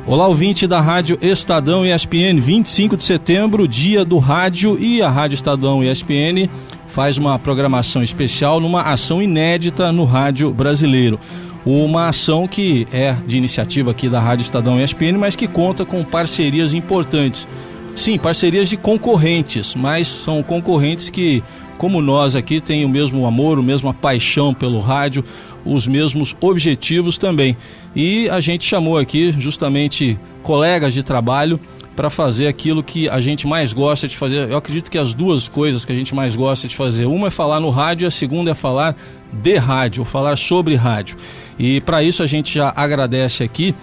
Olá, ouvinte da Rádio Estadão ESPN, 25 de setembro, dia do rádio, e a Rádio Estadão ESPN faz uma programação especial numa ação inédita no rádio brasileiro. Uma ação que é de iniciativa aqui da Rádio Estadão ESPN, mas que conta com parcerias importantes. Sim, parcerias de concorrentes, mas são concorrentes que, como nós aqui, têm o mesmo amor, a mesma paixão pelo rádio, os mesmos objetivos também. E a gente chamou aqui justamente colegas de trabalho para fazer aquilo que a gente mais gosta de fazer. Eu acredito que as duas coisas que a gente mais gosta de fazer, uma é falar no rádio, a segunda é falar de rádio, falar sobre rádio. E para isso a gente já agradece aqui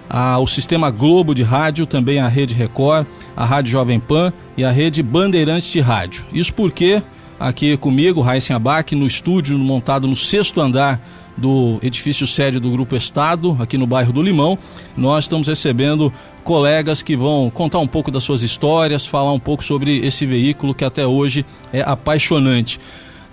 ao Sistema Globo de Rádio, também a Rede Record, a Rádio Jovem Pan e a Rede Bandeirantes de Rádio. Isso porque aqui comigo, Raíssen Abac, no estúdio montado no 6º andar do edifício sede do Grupo Estado, aqui no bairro do Limão, nós estamos recebendo colegas que vão contar um pouco das suas histórias, falar um pouco sobre esse veículo que até hoje é apaixonante.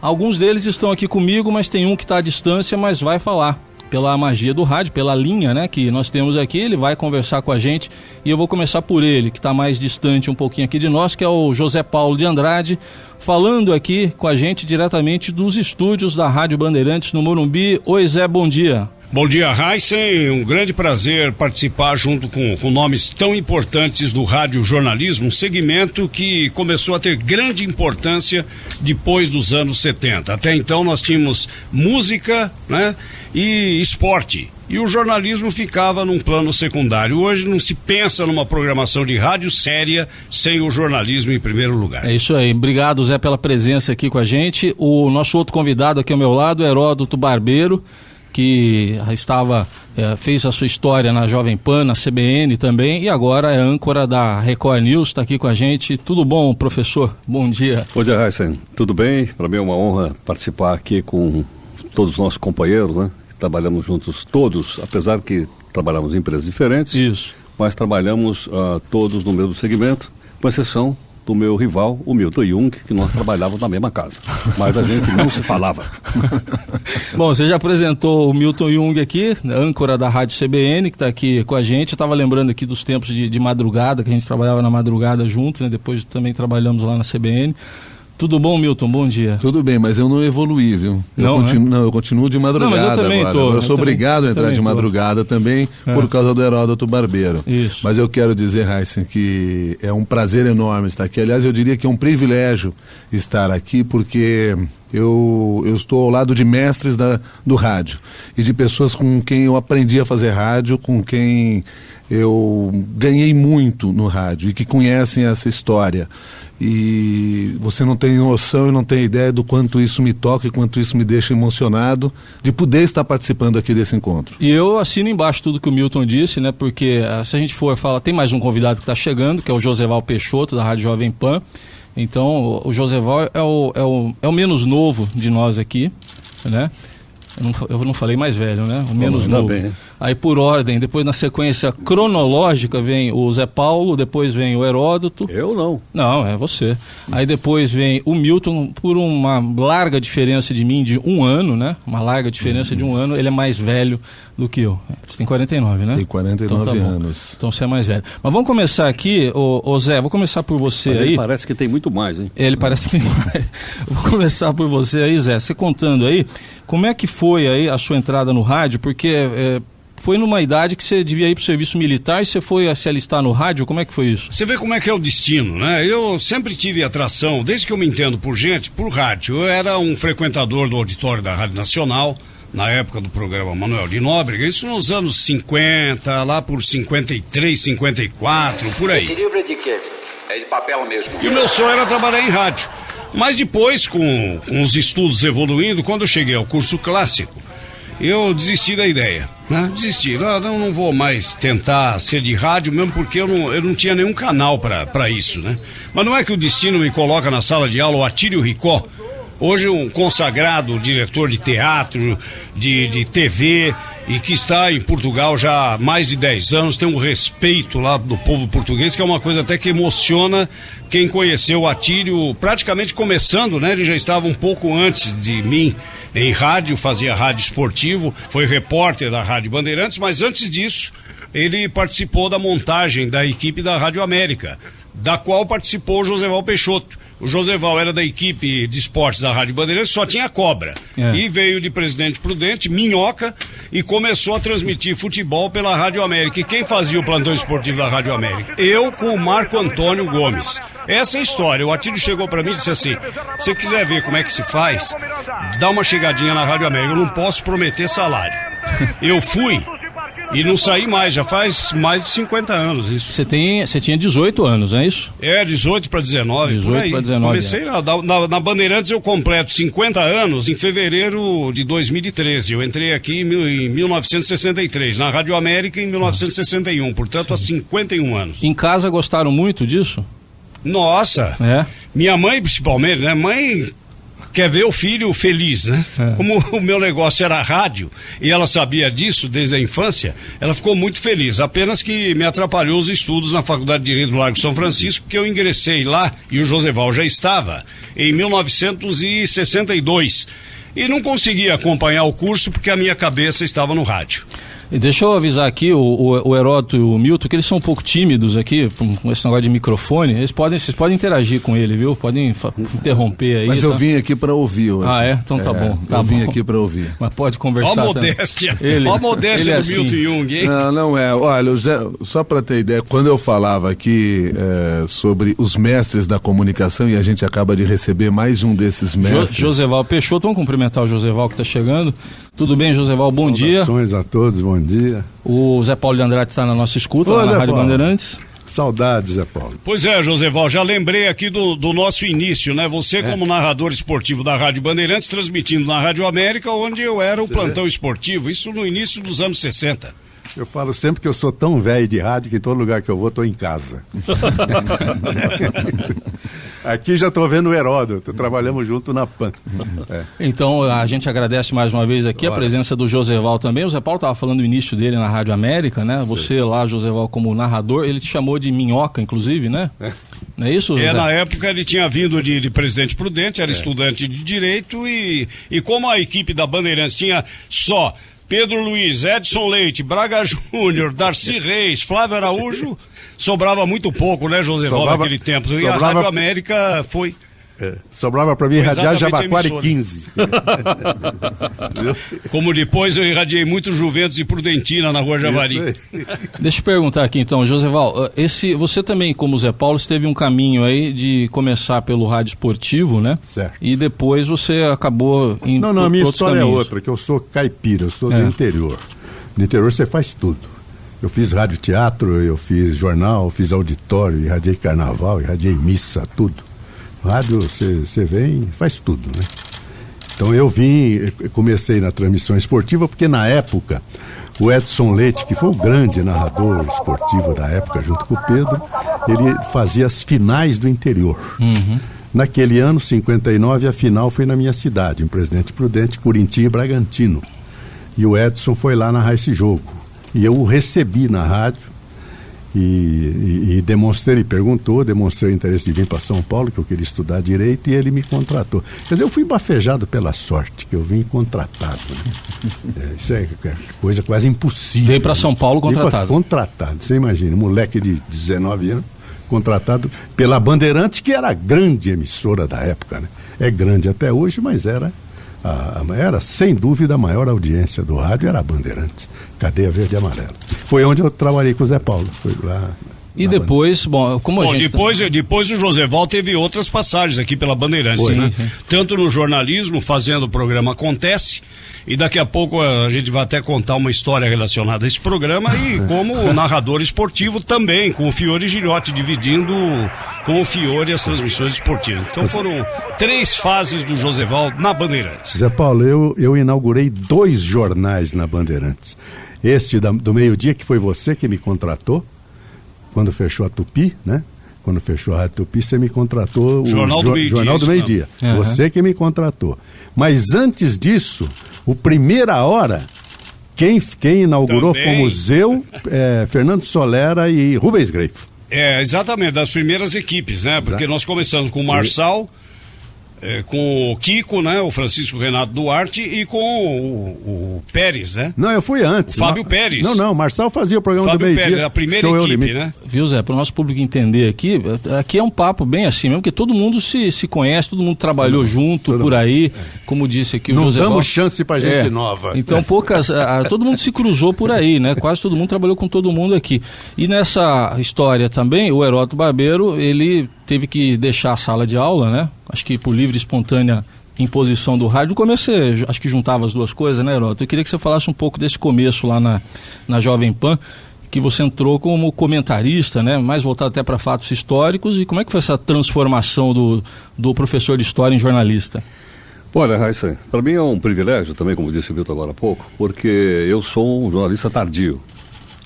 Alguns deles estão aqui comigo, mas tem um que está à distância, mas vai falar pela magia do rádio, pela linha, né, que nós temos aqui. Ele vai conversar com a gente e eu vou começar por ele, que está mais distante um pouquinho aqui de nós, que é o José Paulo de Andrade, falando aqui com a gente diretamente dos estúdios da Rádio Bandeirantes no Morumbi. Oi, Zé, bom dia. Bom dia, Raíssen. Um grande prazer participar junto com nomes tão importantes do radiojornalismo, um segmento que começou a ter grande importância depois dos anos 70. Até então nós tínhamos música, né, e esporte. E o jornalismo ficava num plano secundário. Hoje não se pensa numa programação de rádio séria sem o jornalismo em primeiro lugar. É isso aí. Obrigado, Zé, pela presença aqui com a gente. O nosso outro convidado aqui ao meu lado é Heródoto Barbeiro, que fez a sua história na Jovem Pan, na CBN também, e agora é âncora da Record News, está aqui com a gente. Tudo bom, professor? Bom dia. Bom dia, Raíssen. Tudo bem? Para mim é uma honra participar aqui com todos os nossos companheiros, né? Trabalhamos juntos todos, apesar que trabalhamos em empresas diferentes. Isso. Mas trabalhamos todos no mesmo segmento, com exceção do meu rival, o Milton Jung, que nós trabalhávamos na mesma casa, mas a gente não se falava. Bom, você já apresentou o Milton Jung aqui, âncora da Rádio CBN, que está aqui com a gente. Eu estava lembrando aqui dos tempos de madrugada, que a gente trabalhava na madrugada junto, né? Depois também trabalhamos lá na CBN. Tudo bom, Milton? Bom dia. Tudo bem, mas eu não evoluí, viu? Eu continuo de madrugada. Não, mas eu também agora. Eu sou obrigado a entrar de madrugada também, por causa do Heródoto Barbeiro. Isso. Mas eu quero dizer, Raíssen, que é um prazer enorme estar aqui. Aliás, eu diria que é um privilégio estar aqui, porque eu estou ao lado de mestres do rádio e de pessoas com quem eu aprendi a fazer rádio, com quem eu ganhei muito no rádio e que conhecem essa história. E você não tem noção e não tem ideia do quanto isso me toca e quanto isso me deixa emocionado de poder estar participando aqui desse encontro. E eu assino embaixo tudo que o Milton disse, né? Porque se a gente for falar, tem mais um convidado que está chegando, que é o Joseval Peixoto, da Rádio Jovem Pan. Então, o Joseval é o menos novo de nós aqui, né? Eu não falei mais velho, né? O menos novo. Bem. Aí por ordem, depois na sequência cronológica vem o Zé Paulo, depois vem o Heródoto. Eu não. Não, é você. Aí depois vem o Milton, por uma larga diferença de mim, de 1 ano, né? Uma larga diferença de 1 ano, ele é mais velho do que eu. Você tem 49, né? Tem 49 anos. Então você é mais velho. Mas vamos começar aqui, ô Zé, vou começar por você. Mas aí. Ele parece que tem muito mais, hein? Ele parece que tem mais. Vou começar por você aí, Zé. Você contando aí, como é que foi aí a sua entrada no rádio? Porque foi numa idade que você devia ir para o serviço militar e você foi se alistar no rádio. Como é que foi isso? Você vê como é que é o destino, né? Eu sempre tive atração, desde que eu me entendo por gente, por rádio. Eu era um frequentador do auditório da Rádio Nacional, na época do programa Manuel de Nóbrega, isso nos anos 50, lá por 53, 54, por aí. Esse livro é de quê? É de papel mesmo. E o meu sonho era trabalhar em rádio. Mas depois, com os estudos evoluindo, quando eu cheguei ao curso clássico, eu desisti da ideia, né? Desisti, não vou mais tentar ser de rádio, mesmo porque eu não tinha nenhum canal para isso, né? Mas não é que o destino me coloca na sala de aula o Atílio Ricó, hoje um consagrado diretor de teatro, de TV, e que está em Portugal já há mais de 10 anos, tem um respeito lá do povo português, que é uma coisa até que emociona quem conheceu o Atílio praticamente começando, né? Ele já estava um pouco antes de mim em rádio, fazia rádio esportivo, foi repórter da Rádio Bandeirantes, mas antes disso ele participou da montagem da equipe da Rádio América, da qual participou o Joseval Peixoto. O Joseval era da equipe de esportes da Rádio Bandeirantes, só tinha cobra. E veio de Presidente Prudente, Minhoca, e começou a transmitir futebol pela Rádio América. E quem fazia o plantão esportivo da Rádio América? Eu com o Marco Antônio Gomes. Essa é a história. O Atílio chegou para mim e disse assim: se você quiser ver como é que se faz, dá uma chegadinha na Rádio América. Eu não posso prometer salário. Eu fui e não saí mais, já faz mais de 50 anos isso. Você tinha 18 anos, não é isso? 18 para 19. 18 para 19. Comecei na Bandeirantes, eu completo 50 anos em fevereiro de 2013. Eu entrei aqui em 1963, na Rádio América em 1961, portanto há 51 anos. Em casa gostaram muito disso? Nossa! Minha mãe principalmente, né? Mãe quer ver o filho feliz, né? Como o meu negócio era rádio e ela sabia disso desde a infância, ela ficou muito feliz. Apenas que me atrapalhou os estudos na Faculdade de Direito do Largo São Francisco, que eu ingressei lá e o Joseval já estava em 1962 e não conseguia acompanhar o curso porque a minha cabeça estava no rádio. E deixa eu avisar aqui o Heródoto e o Milton, que eles são um pouco tímidos aqui, com esse negócio de microfone. Vocês podem interagir com ele, viu? Podem interromper aí. Mas eu vim aqui para ouvir hoje. Então tá bom. Eu vim aqui para ouvir. Mas pode conversar. Ó a modéstia. Ó a modéstia do Milton Jung, hein? Não é. Olha, só para ter ideia, quando eu falava aqui sobre os mestres da comunicação, e a gente acaba de receber mais um desses mestres. Joseval Peixoto, vamos cumprimentar o Joseval que está chegando. Tudo bem, Joseval? Bom dia. Saudações a todos, bom dia. O Zé Paulo de Andrade está na nossa escuta, lá na Rádio Bandeirantes. Saudades, Zé Paulo. Pois é, Joseval, já lembrei aqui do nosso início, né? Você como narrador esportivo da Rádio Bandeirantes, transmitindo na Rádio América, onde eu era o plantão esportivo, isso no início dos anos 60. Eu falo sempre que eu sou tão velho de rádio que em todo lugar que eu vou, estou em casa. Aqui já estou vendo o Heródoto, trabalhamos junto na PAN. Então a gente agradece mais uma vez aqui a presença do Joseval também. O Zé Paulo estava falando do início dele na Rádio América, né? Você lá, Joseval, como narrador, ele te chamou de Minhoca, inclusive, né? Não é isso, José? Na época ele tinha vindo de Presidente Prudente, era estudante de Direito e como a equipe da Bandeirantes tinha só Pedro Luiz, Edson Leite, Braga Júnior, Darcy Reis, Flávio Araújo, sobrava muito pouco, né, Joseval, naquele tempo. E a Rádio América foi... sobrava para mim irradiar Jabaquara 15. Como depois eu irradiei muito Juventus e Prudentina na Rua Javari. Deixa eu perguntar aqui então, Joseval, você também, como o Zé Paulo, teve um caminho aí de começar pelo rádio esportivo, né? Certo. E depois você acabou indo Não, a minha história caminhos. é outra, que eu sou caipira, eu sou do interior. No interior você faz tudo. Eu fiz rádio teatro, eu fiz jornal, fiz auditório, irradiei carnaval, irradiei missa, tudo. Rádio, você vem e faz tudo, né? Então eu comecei na transmissão esportiva, porque na época, o Edson Leite, que foi o grande narrador esportivo da época, junto com o Pedro, ele fazia as finais do interior. Naquele ano, 59, a final foi na minha cidade, em Presidente Prudente, Corintim e Bragantino. E o Edson foi lá narrar esse jogo. E eu o recebi na rádio, e demonstrei o interesse de vir para São Paulo, que eu queria estudar Direito, e ele me contratou. Quer dizer, eu fui bafejado pela sorte, que eu vim contratado. Né? Isso é coisa quase impossível. Veio para São Paulo contratado. Contratado, você imagina, moleque de 19 anos, contratado pela Bandeirantes, que era a grande emissora da época, né? É grande até hoje, mas era sem dúvida a maior audiência do rádio, era a Bandeirantes, Cadeia Verde e Amarela. Foi onde eu trabalhei com o Zé Paulo, foi lá. E depois, depois o Joseval teve outras passagens aqui pela Bandeirantes, né? Tanto no jornalismo, fazendo o programa Acontece, e daqui a pouco a gente vai até contar uma história relacionada a esse programa, e como narrador esportivo também, com o Fiore Gilhote, dividindo com o Fiore as transmissões esportivas. Então foram 3 fases do Joseval na Bandeirantes. Zé Paulo, eu inaugurei 2 jornais na Bandeirantes. Este do meio-dia, que foi você que me contratou, quando fechou a Tupi, né? Quando fechou a Rádio Tupi, você me contratou. Jornal do Meio-Dia. Você que me contratou. Mas antes disso, o Primeira Hora, quem inaugurou também fomos eu, Fernando Solera e Rubens Greifo. Exatamente, das primeiras equipes, né? Porque nós começamos com o Marçal, com o Kiko, né? O Francisco Renato Duarte e com o Pérez, né? Não, eu fui antes. O Fábio Pérez. Não, Marçal fazia o programa Fábio do meio-dia. Pérez, a primeira Show equipe, né? Viu, Zé, para o nosso público entender aqui é um papo bem assim mesmo, porque todo mundo se conhece, todo mundo trabalhou junto por aí, como disse aqui o Não José damos chance pra gente nova. Então todo mundo se cruzou por aí, né? Quase todo mundo trabalhou com todo mundo aqui. E nessa história também, o Heródoto Barbeiro, ele teve que deixar a sala de aula, né? Acho que por livre e espontânea imposição do rádio. No começo você acho que juntava as duas coisas, né, Heródoto? Eu queria que você falasse um pouco desse começo lá na Jovem Pan, que você entrou como comentarista, né? Mais voltado até para fatos históricos. E como é que foi essa transformação do professor de história em jornalista? Olha, Raíssa, para mim é um privilégio também, como disse o Milton agora há pouco, porque eu sou um jornalista tardio.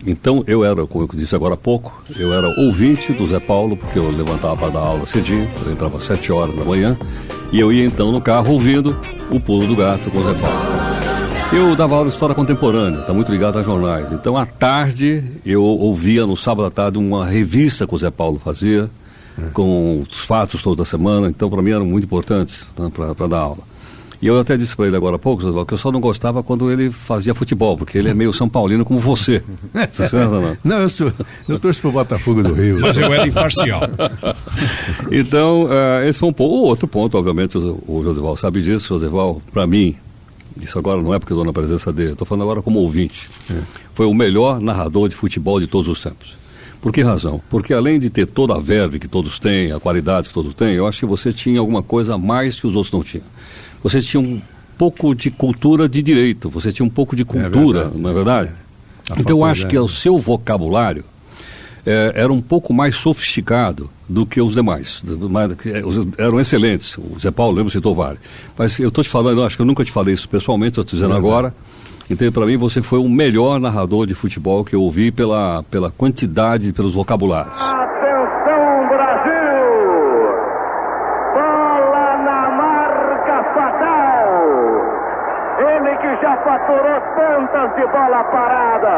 Então eu era, como eu disse agora há pouco, eu era ouvinte do Zé Paulo, porque eu levantava para dar aula cedinho, eu entrava às 7 horas da manhã, e eu ia então no carro ouvindo o Pulo do Gato com o Zé Paulo. Eu dava aula de história contemporânea, está muito ligado a jornais. Então à tarde eu ouvia no sábado à tarde uma revista que o Zé Paulo fazia, com os fatos toda semana, então para mim eram muito importantes, né, para dar aula. E eu até disse para ele agora há pouco, que eu só não gostava quando ele fazia futebol, porque ele é meio São Paulino como você. Você certo ou não? Não, eu torço pro Botafogo do Rio. Mas eu era imparcial. Então, esse foi um ponto. O outro ponto, obviamente, o Josival sabe disso. Josival, para mim, isso agora não é porque eu estou na presença dele, estou falando agora como ouvinte, foi o melhor narrador de futebol de todos os tempos. Por que razão? Porque além de ter toda a verve que todos têm, a qualidade que todos têm, eu acho que você tinha alguma coisa a mais que os outros não tinham. Você tinha um pouco de cultura de direito, você tinha um pouco de cultura, não é verdade? Então eu acho que o seu vocabulário era um pouco mais sofisticado do que os demais. Eram excelentes. O Zé Paulo, lembro, citou vários. Mas eu estou te falando, eu acho que eu nunca te falei isso pessoalmente, estou te dizendo agora. Então, para mim, você foi o melhor narrador de futebol que eu ouvi pela quantidade, pelos vocabulários. Atenção, Brasil! Bola na marca fatal! Ele que já faturou tantas de bola parada,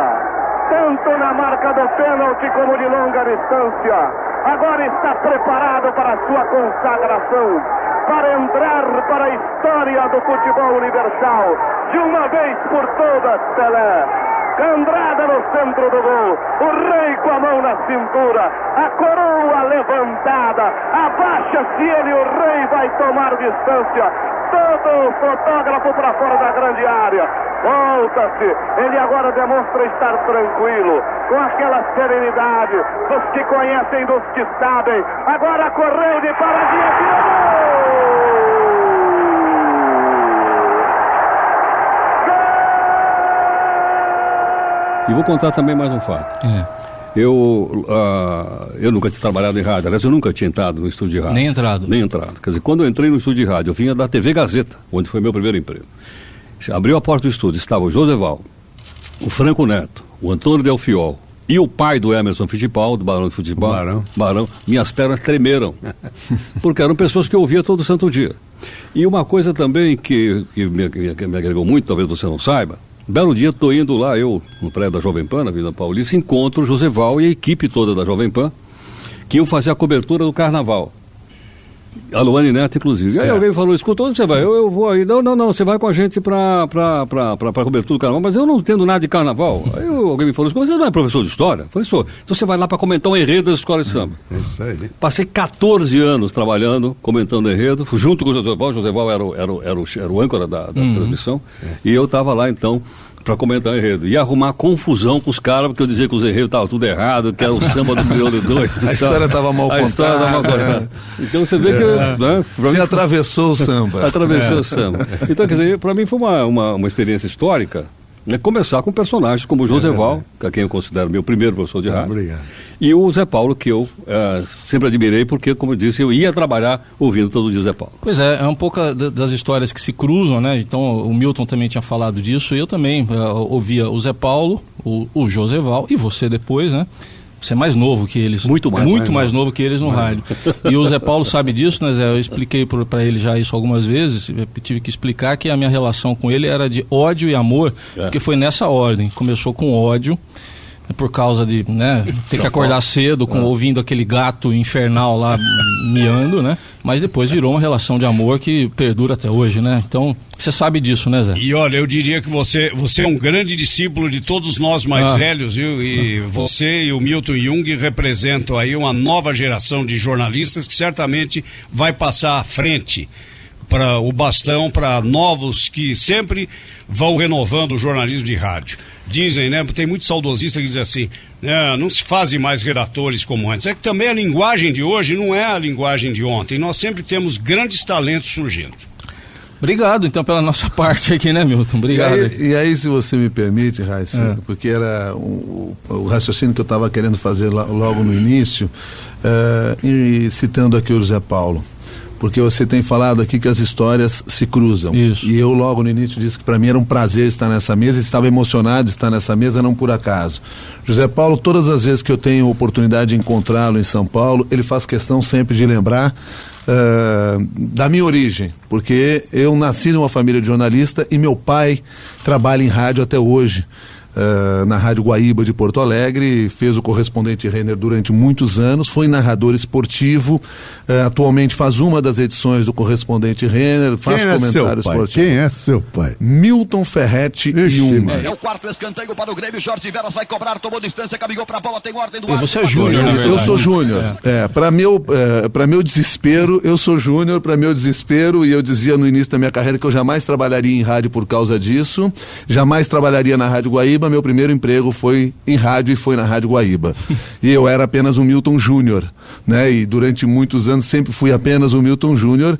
tanto na marca do pênalti como de longa distância, agora está preparado para a sua consagração, para entrar para a história do futebol universal, de uma vez por todas, Pelé. Andrada no centro do gol, o rei com a mão na cintura, a coroa levantada, abaixa-se ele, o rei vai tomar distância, todo o fotógrafo para fora da grande área, volta-se, ele agora demonstra estar tranquilo, com aquela serenidade dos que conhecem, dos que sabem, agora correu de paradinha, tirou! E vou contar também mais um fato. Eu nunca tinha trabalhado em rádio, aliás, eu nunca tinha entrado no estúdio de rádio. Nem entrado. Nem entrado. Quer dizer, quando eu entrei no estúdio de rádio, eu vinha da TV Gazeta, onde foi meu primeiro emprego. Abriu a porta do estúdio, estava o Josival, o Franco Neto, o Antônio Delfiol e o pai do Emerson Fittipaldi, do Barão de Futebol. Barão. Minhas pernas tremeram, porque eram pessoas que eu ouvia todo santo dia. E uma coisa também que me agregou muito, talvez você não saiba, belo dia, estou indo lá, eu, no prédio da Jovem Pan, na Vila Paulista, encontro o Josival e a equipe toda da Jovem Pan, que iam fazer a cobertura do Carnaval. A Luane Neto, inclusive. Certo. Aí alguém falou, escuta, onde você vai? Eu vou aí. Não, você vai com a gente para cobertura do Carnaval, mas eu não entendo nada de Carnaval. Aí alguém me falou, escuta, você não é professor de História? Eu falei, sou. Então você vai lá para comentar um enredo da escola de samba. Isso aí. Passei 14 anos trabalhando, comentando enredo, junto com o Josival. O Josival era o âncora da transmissão, e eu estava lá, então, para comentar o enredo. Ia arrumar confusão com os caras, porque eu dizia que os enredos estavam tudo errado, que era o samba do Crioulo Doido. A história estava mal contada. A história estava mal contada. Então você vê que... Né, você atravessou o samba. Atravessou o samba. Então, quer dizer, para mim foi uma experiência histórica, né, começar com personagens como o Josival, a quem eu considero meu primeiro professor de rádio. Obrigado. E o Zé Paulo, que eu sempre admirei, porque, como eu disse, eu ia trabalhar ouvindo todo dia o Zé Paulo. Pois é um pouco das histórias que se cruzam, né? Então, o Milton também tinha falado disso, e eu também ouvia o Zé Paulo, o Josival, e você depois, né? Você é mais novo que eles. Muito mais novo que eles no rádio. E o Zé Paulo sabe disso, né, Zé? Eu expliquei para ele já isso algumas vezes, tive que explicar que a minha relação com ele era de ódio e amor, porque foi nessa ordem. Começou com ódio, por causa de, né, ter que acordar cedo ouvindo aquele gato infernal lá miando, né? Mas depois virou uma relação de amor que perdura até hoje, né? Então, você sabe disso, né, Zé? E olha, eu diria que você é um grande discípulo de todos nós mais velhos, viu? E você e o Milton Jung representam aí uma nova geração de jornalistas que certamente vai passar à frente para o bastão para novos que sempre vão renovando o jornalismo de rádio. Dizem, né? Tem muitos saudosistas que dizem assim, não se fazem mais redatores como antes. É que também a linguagem de hoje não é a linguagem de ontem. Nós sempre temos grandes talentos surgindo. Obrigado, então, pela nossa parte aqui, né, Milton? Obrigado. E aí, se você me permite, Raíssa, porque era o raciocínio que eu estava querendo fazer logo no início, e citando aqui o José Paulo. Porque você tem falado aqui que as histórias se cruzam. Isso. E eu logo no início disse que para mim era um prazer estar nessa mesa, estava emocionado de estar nessa mesa, não por acaso. José Paulo, todas as vezes que eu tenho oportunidade de encontrá-lo em São Paulo, ele faz questão sempre de lembrar da minha origem, porque eu nasci numa família de jornalista e meu pai trabalha em rádio até hoje. Na Rádio Guaíba de Porto Alegre, fez o correspondente Renner durante muitos anos, foi narrador esportivo, atualmente faz uma das edições do correspondente Renner, faz comentário esportivo. Quem é seu pai? Milton Ferretti Jung. É o quarto escanteio para o Grêmio, Jorge Veras vai cobrar, tomou distância, caminhou para a bola, tem ordem do Você é júnior, na verdade. Eu sou júnior. Para meu desespero, eu sou júnior, para meu desespero, e eu dizia no início da minha carreira que eu jamais trabalharia em rádio por causa disso, jamais trabalharia na Rádio Guaíba. Meu primeiro emprego foi em rádio e foi na Rádio Guaíba. E eu era apenas um Milton Júnior, né? E durante muitos anos sempre fui apenas um Milton Júnior.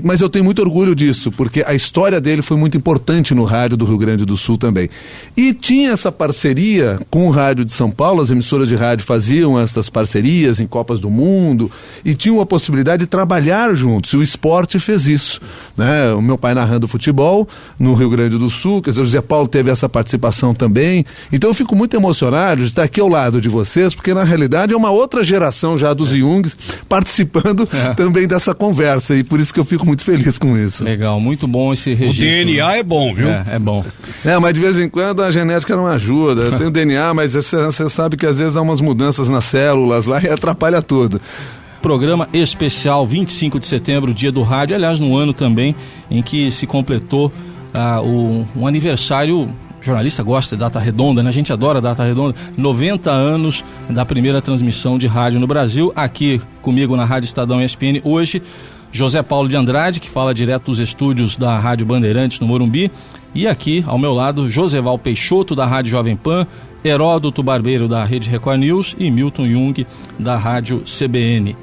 Mas eu tenho muito orgulho disso, porque a história dele foi muito importante no rádio do Rio Grande do Sul também. E tinha essa parceria com o rádio de São Paulo, as emissoras de rádio faziam essas parcerias em Copas do Mundo e tinham a possibilidade de trabalhar juntos. E o esporte fez isso, né? O meu pai narrando futebol no Rio Grande do Sul, quer dizer, o José Paulo teve essa participação também. Então eu fico muito emocionado de estar aqui ao lado de vocês, porque na realidade é uma outra geração já dos Jungs participando também dessa conversa, e por isso que eu fico muito feliz com isso. Legal, muito bom esse registro. O DNA é bom, viu? É bom. Mas de vez em quando a genética não ajuda. Eu tenho DNA, mas você sabe que às vezes dá umas mudanças nas células lá e atrapalha tudo. Programa especial 25 de setembro, dia do rádio, aliás, no ano também em que se completou um aniversário. O jornalista gosta de data redonda, né? A gente adora data redonda. 90 anos da primeira transmissão de rádio no Brasil. Aqui comigo na Rádio Estadão ESPN hoje, José Paulo de Andrade, que fala direto dos estúdios da Rádio Bandeirantes no Morumbi. E aqui, ao meu lado, Joseval Peixoto, da Rádio Jovem Pan, Heródoto Barbeiro, da Rede Record News, e Milton Jung, da Rádio CBN.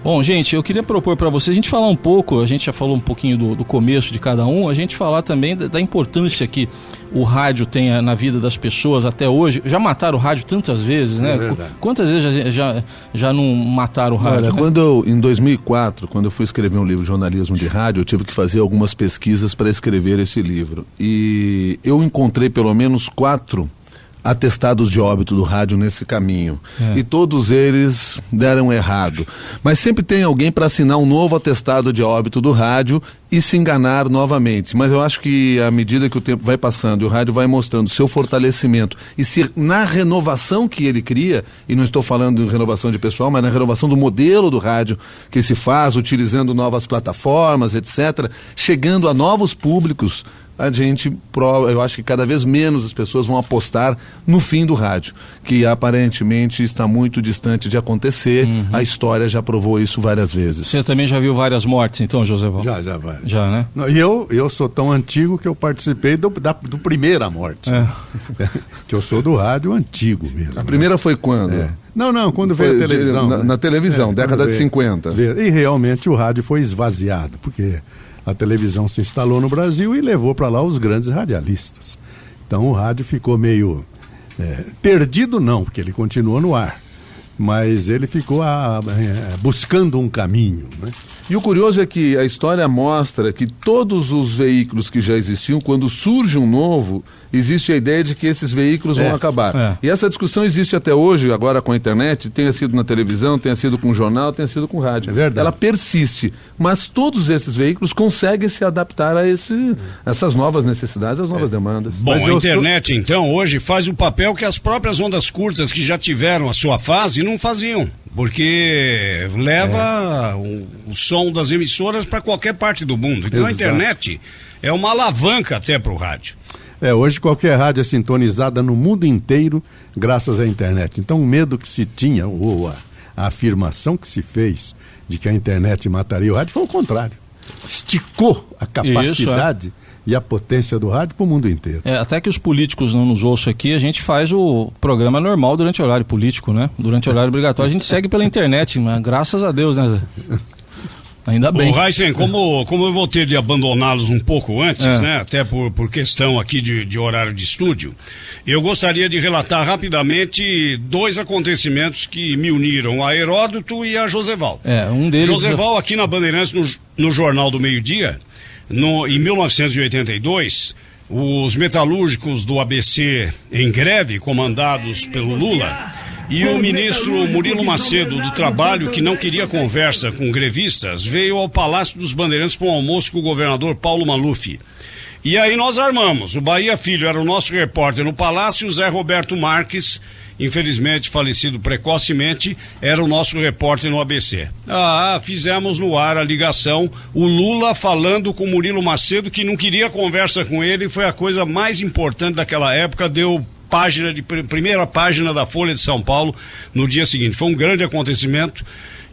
Bom, gente, eu queria propor para vocês a gente falar um pouco, a gente já falou um pouquinho do começo de cada um, a gente falar também da importância que o rádio tem na vida das pessoas até hoje. Já mataram o rádio tantas vezes, né? Quantas vezes já não mataram o rádio? Olha, em 2004, quando eu fui escrever um livro de jornalismo de rádio, eu tive que fazer algumas pesquisas para escrever esse livro. E eu encontrei pelo menos 4 atestados de óbito do rádio nesse caminho. E todos eles deram errado. Mas sempre tem alguém para assinar um novo atestado de óbito do rádio e se enganar novamente. Mas eu acho que à medida que o tempo vai passando e o rádio vai mostrando seu fortalecimento e se na renovação que ele cria, e não estou falando de renovação de pessoal, mas na renovação do modelo do rádio que se faz, utilizando novas plataformas, etc., chegando a novos públicos, eu acho que cada vez menos as pessoas vão apostar no fim do rádio, que aparentemente está muito distante de acontecer. A história já provou isso várias vezes. Você também já viu várias mortes, então, José Val? Já vai. Já, né? Não, e eu sou tão antigo que eu participei do primeira morte. Que eu sou do rádio antigo mesmo. A primeira foi quando? Não, quando veio a televisão. Na televisão, década de 50. E realmente o rádio foi esvaziado, porque a televisão se instalou no Brasil e levou para lá os grandes radialistas. Então o rádio ficou meio perdido, não, porque ele continuou no ar. mas ele ficou buscando um caminho, né? E o curioso é que a história mostra que todos os veículos que já existiam, quando surge um novo, existe a ideia de que esses veículos vão acabar. E essa discussão existe até hoje, agora com a internet, tenha sido na televisão, tenha sido com jornal, tenha sido com rádio. É verdade. Ela persiste, mas todos esses veículos conseguem se adaptar a essas novas necessidades, às novas demandas. Bom, Mas a internet, então, hoje faz o papel que as próprias ondas curtas que já tiveram a sua fase não faziam. Porque leva o som das emissoras para qualquer parte do mundo. Então a internet é uma alavanca até para o rádio. Hoje qualquer rádio é sintonizada no mundo inteiro graças à internet. Então o medo que se tinha, ou a afirmação que se fez de que a internet mataria o rádio foi o contrário. Esticou a capacidade e a potência do rádio para o mundo inteiro. Até que os políticos não nos ouçam aqui, a gente faz o programa normal durante o horário político, né? Durante o horário obrigatório, a gente segue pela internet, mas graças a Deus, né? Ainda bem. Bom, Heisen, como eu vou ter de abandoná-los um pouco antes, né? Até por questão aqui de horário de estúdio, eu gostaria de relatar rapidamente 2 acontecimentos que me uniram a Heródoto e a Joseval. Um deles... Joseval aqui na Bandeirantes, no Jornal do Meio-Dia, em 1982, os metalúrgicos do ABC em greve, comandados pelo Lula, e o ministro Murilo Macedo do Trabalho, que não queria conversa com grevistas, veio ao Palácio dos Bandeirantes para um almoço com o governador Paulo Maluf. E aí nós armamos. O Bahia Filho era o nosso repórter no Palácio, e o Zé Roberto Marques, infelizmente falecido precocemente, era o nosso repórter no ABC. Fizemos no ar a ligação, o Lula falando com o Murilo Macedo, que não queria conversa com ele, foi a coisa mais importante daquela época, deu primeira página da Folha de São Paulo no dia seguinte. Foi um grande acontecimento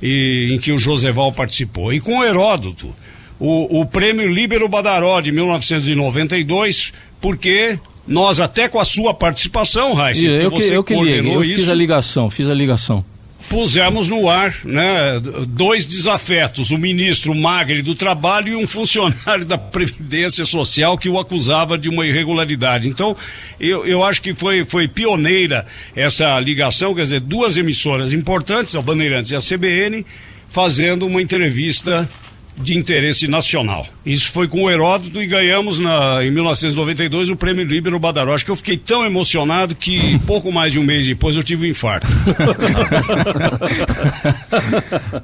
em que o Joseval participou. E com o Heródoto, o prêmio Líbero Badaró de 1992, porque nós, até com a sua participação, Raíssa, eu fiz a ligação. Pusemos no ar, né, 2 desafetos, o ministro Magri do Trabalho e um funcionário da Previdência Social que o acusava de uma irregularidade. Então, eu acho que foi pioneira essa ligação, quer dizer, 2 emissoras importantes, a Bandeirantes e a CBN, fazendo uma entrevista de interesse nacional. Isso foi com o Heródoto e ganhamos em 1992 o prêmio Líbero Badaró. Acho que eu fiquei tão emocionado que pouco mais de um mês depois eu tive um infarto.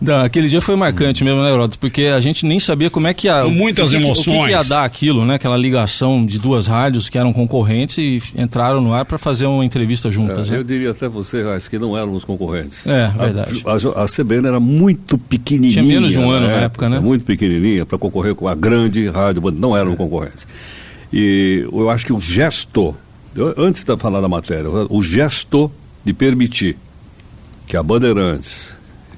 Não, aquele dia foi marcante mesmo, né, Heródoto? Porque a gente nem sabia como é que ia... Muitas emoções. O que ia dar aquilo, né? Aquela ligação de 2 rádios que eram concorrentes e entraram no ar para fazer uma entrevista juntas. Eu diria até você, Raiz, que não éramos concorrentes. Verdade. A CBN era muito pequenininha. Tinha menos de um ano na época, né? Muito pequenininha para concorrer com a grande rádio, não eram concorrentes. E eu acho que o gesto, antes de falar da matéria, o gesto de permitir que a Bandeirantes,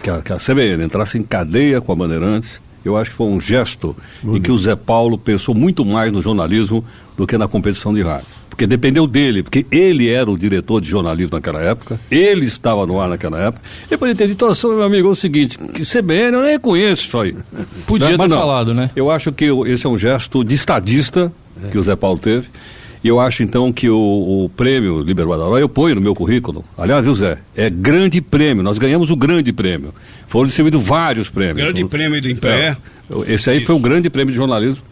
que a CBN entrasse em cadeia com a Bandeirantes, eu acho que foi um gesto em que o Zé Paulo pensou muito mais no jornalismo do que na competição de rádio. Porque dependeu dele, porque ele era o diretor de jornalismo naquela época, ele estava no ar naquela época. Depois ele teve situação, meu amigo, é o seguinte, que CBN eu nem conheço isso aí. Podia ter falado, né? Eu acho que esse é um gesto de estadista que o Zé Paulo teve. E eu acho então que o prêmio Líbero Badaró eu ponho no meu currículo. Aliás, viu, Zé? É grande prêmio, nós ganhamos o grande prêmio. Foram distribuídos vários prêmios. Grande prêmio do Impé. Esse aí foi um grande prêmio de jornalismo.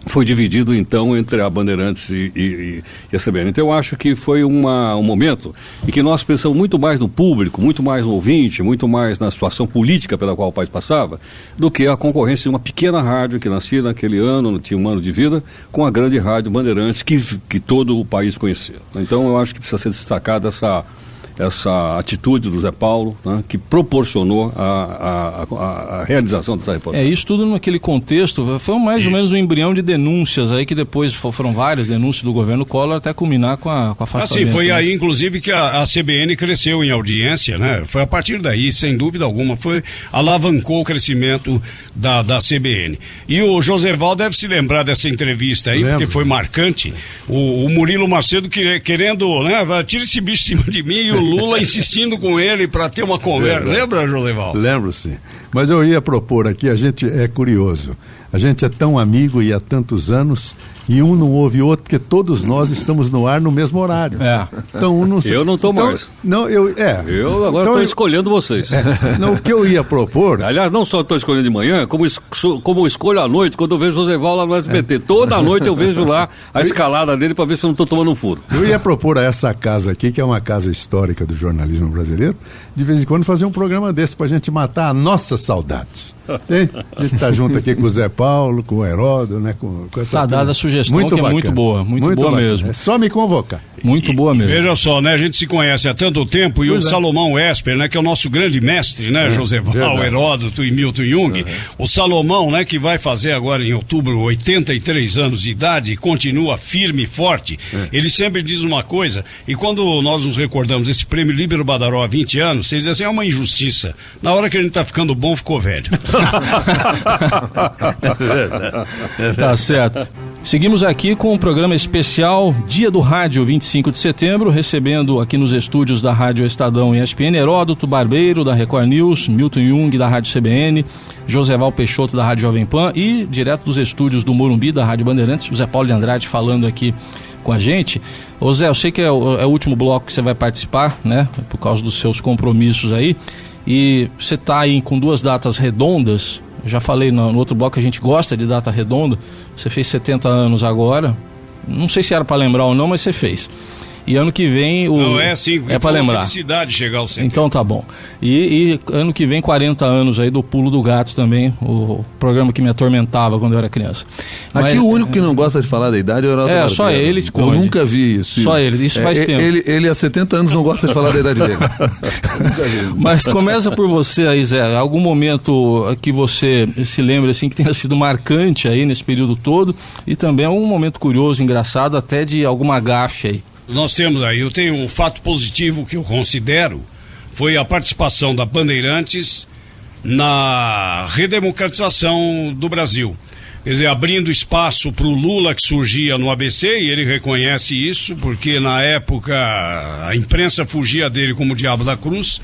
Foi dividido, então, entre a Bandeirantes e a CBN. Então, eu acho que foi um momento em que nós pensamos muito mais no público, muito mais no ouvinte, muito mais na situação política pela qual o país passava, do que a concorrência de uma pequena rádio que nascia naquele ano, tinha um ano de vida, com a grande rádio Bandeirantes que todo o país conhecia. Então, eu acho que precisa ser destacada essa atitude do Zé Paulo, né, que proporcionou a realização dessa reportagem. Isso tudo naquele contexto, foi mais ou menos um embrião de denúncias aí, que depois foram várias denúncias do governo Collor até culminar com a afastamento. Foi aí, inclusive, que a CBN cresceu em audiência, né? Foi a partir daí, sem dúvida alguma, alavancou o crescimento da CBN. E o Joseval deve se lembrar dessa entrevista aí, porque foi marcante. O Murilo Macedo querendo, né, tira esse bicho em cima de mim, e o Lula insistindo com ele para ter uma conversa. Lembra, Josival? Lembro, sim. Mas eu ia propor aqui, a gente é curioso. A gente é tão amigo e há tantos anos, e um não ouve o outro, porque todos nós estamos no ar no mesmo horário. Então, um não... Eu não estou mais. Não, eu agora estou escolhendo vocês. Não, o que eu ia propor... Aliás, não só estou escolhendo de manhã, como escolho à noite, quando eu vejo o Josival lá no SBT. Toda noite eu vejo lá a escalada dele para ver se eu não estou tomando um furo. Eu ia propor a essa casa aqui, que é uma casa histórica do jornalismo brasileiro, de vez em quando fazer um programa desse para a gente matar a nossa saudade. Sim? A gente está junto aqui com o Zé Paulo, com o Heródoto, né? Com essa tá dada a sugestão, muito que é muito boa, muito boa bacana. Mesmo. É só me convocar. Muito boa mesmo. Veja só, né? A gente se conhece há tanto tempo e o Salomão Esper, né? Que é o nosso grande mestre, né? Josival, Heródoto e Milton Jung. O Salomão, né? Que vai fazer agora em outubro 83 anos de idade, continua firme e forte. Ele sempre diz uma coisa, e quando nós nos recordamos esse prêmio Líbero Badaró há 20 anos, eles dizem assim, é uma injustiça. Na hora que a gente tá ficando bom, ficou velho. Tá certo. Seguimos aqui com um programa especial Dia do Rádio, 25 de setembro, recebendo aqui nos estúdios da Rádio Estadão e ESPN, Heródoto Barbeiro, da Record News, Milton Jung, da Rádio CBN, Joseval Peixoto, da Rádio Jovem Pan, e direto dos estúdios do Morumbi, da Rádio Bandeirantes, José Paulo de Andrade falando aqui com a gente. Ô Zé, eu sei que é o último bloco que você vai participar, né, por causa dos seus compromissos aí, e você está aí com 2 datas redondas. Já falei no outro bloco que a gente gosta de data redonda. Você fez 70 anos agora. Não sei se era para lembrar ou não, mas você fez. E ano que vem... Não, é assim, é para lembrar. Felicidade chegar ao centro. Então tá bom. E ano que vem 40 anos aí do Pulo do Gato também, o programa que me atormentava quando eu era criança. Aqui o único que não gosta de falar da idade é o Heródoto Barbeiro. Só ele esconde. Eu nunca vi isso. Só ele, isso faz tempo. Ele há 70 anos não gosta de falar da idade dele. Nunca vi. Mas começa por você aí, Zé. Algum momento que você se lembra assim que tenha sido marcante aí nesse período todo, e também algum momento curioso, engraçado, até de alguma gafe aí. Nós temos aí, eu tenho um fato positivo que eu considero, foi a participação da Bandeirantes na redemocratização do Brasil. Quer dizer, abrindo espaço para o Lula que surgia no ABC, e ele reconhece isso, porque na época a imprensa fugia dele como o diabo da cruz,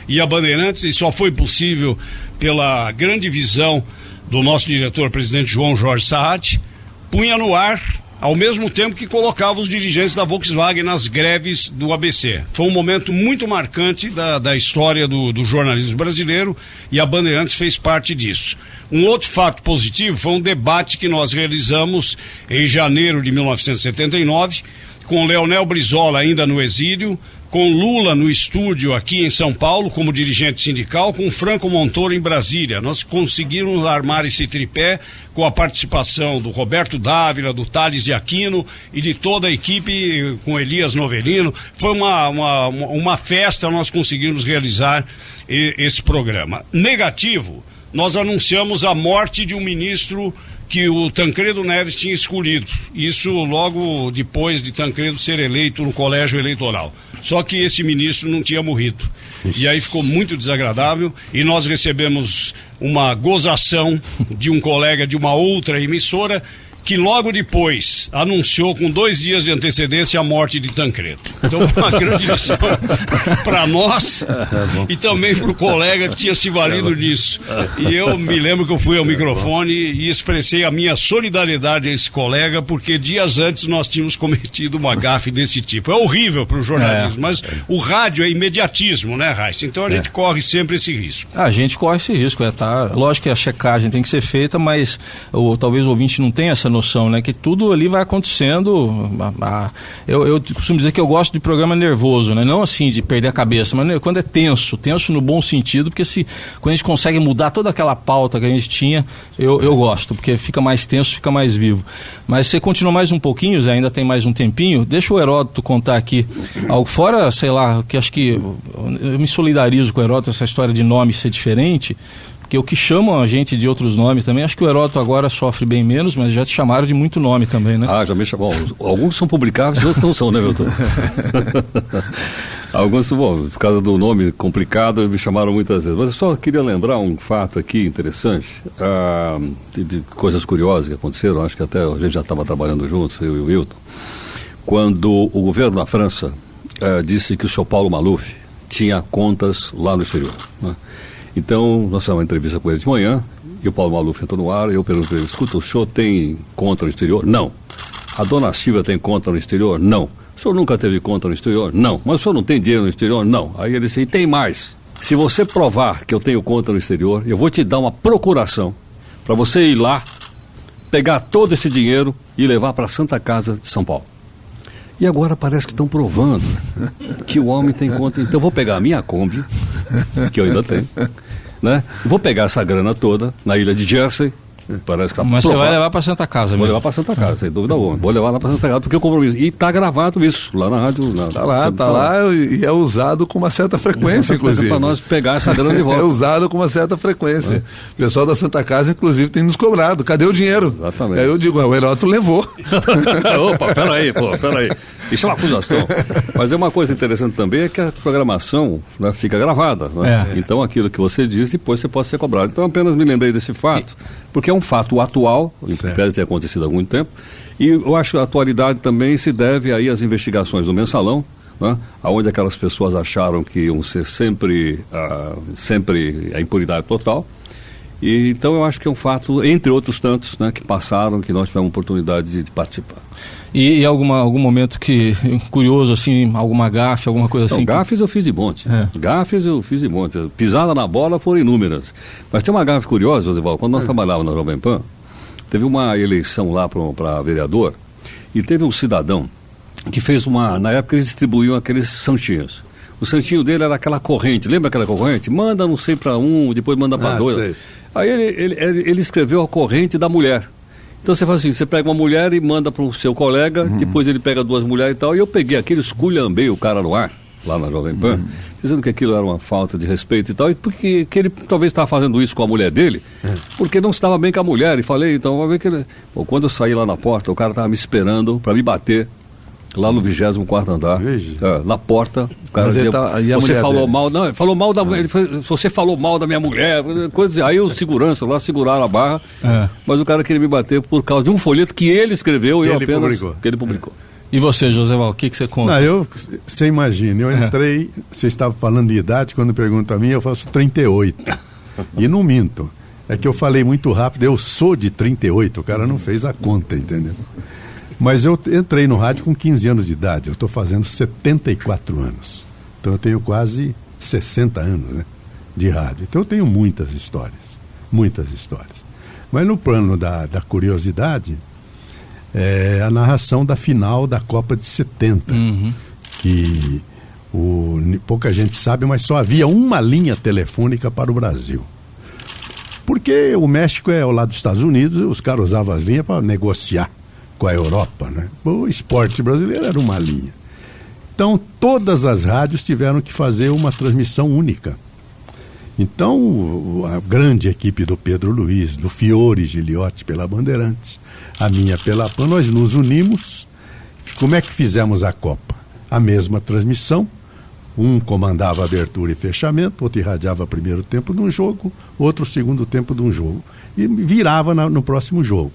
e a Bandeirantes, e só foi possível pela grande visão do nosso diretor-presidente João Jorge Saad, punha no ar ao mesmo tempo que colocava os dirigentes da Volkswagen nas greves do ABC. Foi um momento muito marcante da história do jornalismo brasileiro, e a Bandeirantes fez parte disso. Um outro fato positivo foi um debate que nós realizamos em janeiro de 1979, com Leonel Brizola ainda no exílio, com Lula no estúdio aqui em São Paulo como dirigente sindical, com Franco Montoro em Brasília. Nós conseguimos armar esse tripé com a participação do Roberto Dávila, do Tales de Aquino e de toda a equipe, com Elias Novelino. Foi uma festa, nós conseguimos realizar esse programa. Negativo, nós anunciamos a morte de um ministro que o Tancredo Neves tinha escolhido. Isso logo depois de Tancredo ser eleito no colégio eleitoral. Só que esse ministro não tinha morrido. E aí ficou muito desagradável, e nós recebemos uma gozação de um colega de uma outra emissora, que logo depois anunciou com 2 dias de antecedência a morte de Tancredo. Então, uma grande lição para nós e também para o colega que tinha se valido disso. E eu me lembro que eu fui ao microfone e expressei a minha solidariedade a esse colega, porque dias antes nós tínhamos cometido uma gafe desse tipo. É horrível para o jornalismo, mas o rádio é imediatismo, né, Raíssa? Então a gente corre sempre esse risco. A gente corre esse risco, lógico que a checagem tem que ser feita, mas talvez o ouvinte não tenha essa noção, né, que tudo ali vai acontecendo. Eu costumo dizer que eu gosto de programa nervoso, né, não assim de perder a cabeça, mas quando é tenso no bom sentido, porque quando a gente consegue mudar toda aquela pauta que a gente tinha, eu gosto, porque fica mais tenso, fica mais vivo. Mas você continua mais um pouquinho, Zé, ainda tem mais um tempinho, deixa o Heródoto contar aqui algo fora, sei lá, que acho que eu me solidarizo com o Heródoto, essa história de nome ser diferente, porque o que chamam a gente de outros nomes também, acho que o Heródoto agora sofre bem menos, mas já te chamaram de muito nome também, né? Já me chamaram. Alguns são publicáveis e outros não são, né, Milton? Alguns, por causa do nome complicado, me chamaram muitas vezes. Mas eu só queria lembrar um fato aqui interessante, de coisas curiosas que aconteceram, acho que até a gente já estava trabalhando juntos, eu e o Wilton, quando o governo da França disse que o senhor Paulo Maluf tinha contas lá no exterior, né? Então, nós fizemos uma entrevista com ele de manhã, e o Paulo Maluf entrou no ar, e eu perguntei para ele, escuta, o senhor tem conta no exterior? Não. A dona Silvia tem conta no exterior? Não. O senhor nunca teve conta no exterior? Não. Mas o senhor não tem dinheiro no exterior? Não. Aí ele disse, e tem mais. Se você provar que eu tenho conta no exterior, eu vou te dar uma procuração para você ir lá, pegar todo esse dinheiro e levar para a Santa Casa de São Paulo. E agora parece que estão provando que o homem tem conta. Então eu vou pegar a minha Kombi, que eu ainda tenho, né? Vou pegar essa grana toda na ilha de Jersey. Parece que tá Mas provado. você vai levar para Santa Casa mesmo? Vou levar para Santa Casa, sem dúvida alguma. Vou levar lá para Santa Casa, porque eu compromisso. E está gravado isso, lá na rádio. Tá lá e é usado com uma certa frequência, inclusive. Para nós pegar essa grana de volta. É usado com uma certa frequência. O pessoal da Santa Casa, inclusive, tem nos cobrado. Cadê o dinheiro? Exatamente. Aí eu digo, o Heródoto levou. Opa, peraí. Isso é uma acusação. Mas é uma coisa interessante também, é que a programação, né, fica gravada, né? Então aquilo que você diz, depois você pode ser cobrado. Então apenas me lembrei desse fato, porque é um fato atual, em que ter acontecido há muito tempo, e eu acho que a atualidade também se deve aí às investigações do Mensalão, né, onde aquelas pessoas acharam que iam ser sempre a impunidade total. E, então eu acho que é um fato, entre outros tantos, né, que passaram, que nós tivemos a oportunidade de participar. E algum momento que curioso, assim, alguma gafe, alguma coisa assim? Gafes eu fiz de monte. Gafes eu fiz de monte. Pisada na bola foram inúmeras. Mas tem uma gafe curiosa, Josival, quando nós trabalhávamos na Jovem Pan, teve uma eleição lá para vereador, e teve um cidadão que fez na época eles distribuíam aqueles santinhos. O santinho dele era aquela corrente, lembra aquela corrente? Manda não sei para um, depois manda para dois. Sei. Aí ele escreveu a corrente da mulher. Então você faz assim, você pega uma mulher e manda para o seu colega, depois ele pega duas mulheres e tal, e eu peguei aquele, esculhambei o cara no ar, lá na Jovem Pan, dizendo que aquilo era uma falta de respeito e tal, e porque que ele talvez estava fazendo isso com a mulher dele, porque não estava bem com a mulher, e falei, então, vai ver que ele... Bom, quando eu saí lá na porta, o cara estava me esperando para me bater, lá no 24º andar, na porta, o cara dizia, você falou mal, não, falou mal da ele você falou mal da minha mulher, coisa, aí o segurança lá seguraram a barra, mas o cara queria me bater por causa de um folheto que ele escreveu e eu apenas que ele publicou. E você, Joséval, o que você conta? Não, você imagina, eu entrei, você estava falando de idade, quando pergunta a mim, eu faço 38, e não minto, é que eu falei muito rápido, eu sou de 38, o cara não fez a conta, entendeu? Mas eu entrei no rádio com 15 anos de idade, eu estou fazendo 74 anos. Então eu tenho quase 60 anos, né, de rádio. Então eu tenho muitas histórias. Mas no plano da curiosidade, a narração da final da Copa de 70, que pouca gente sabe, mas só havia uma linha telefônica para o Brasil. Porque o México é ao lado dos Estados Unidos, os caras usavam as linhas para negociar com a Europa, né? O esporte brasileiro era uma linha. Então, todas as rádios tiveram que fazer uma transmissão única. Então, a grande equipe do Pedro Luiz, do Fiore Giliotti pela Bandeirantes, a minha pela PAN, nós nos unimos. Como é que fizemos a Copa? A mesma transmissão, um comandava abertura e fechamento, outro irradiava primeiro tempo de um jogo, outro segundo tempo de um jogo, e virava no próximo jogo.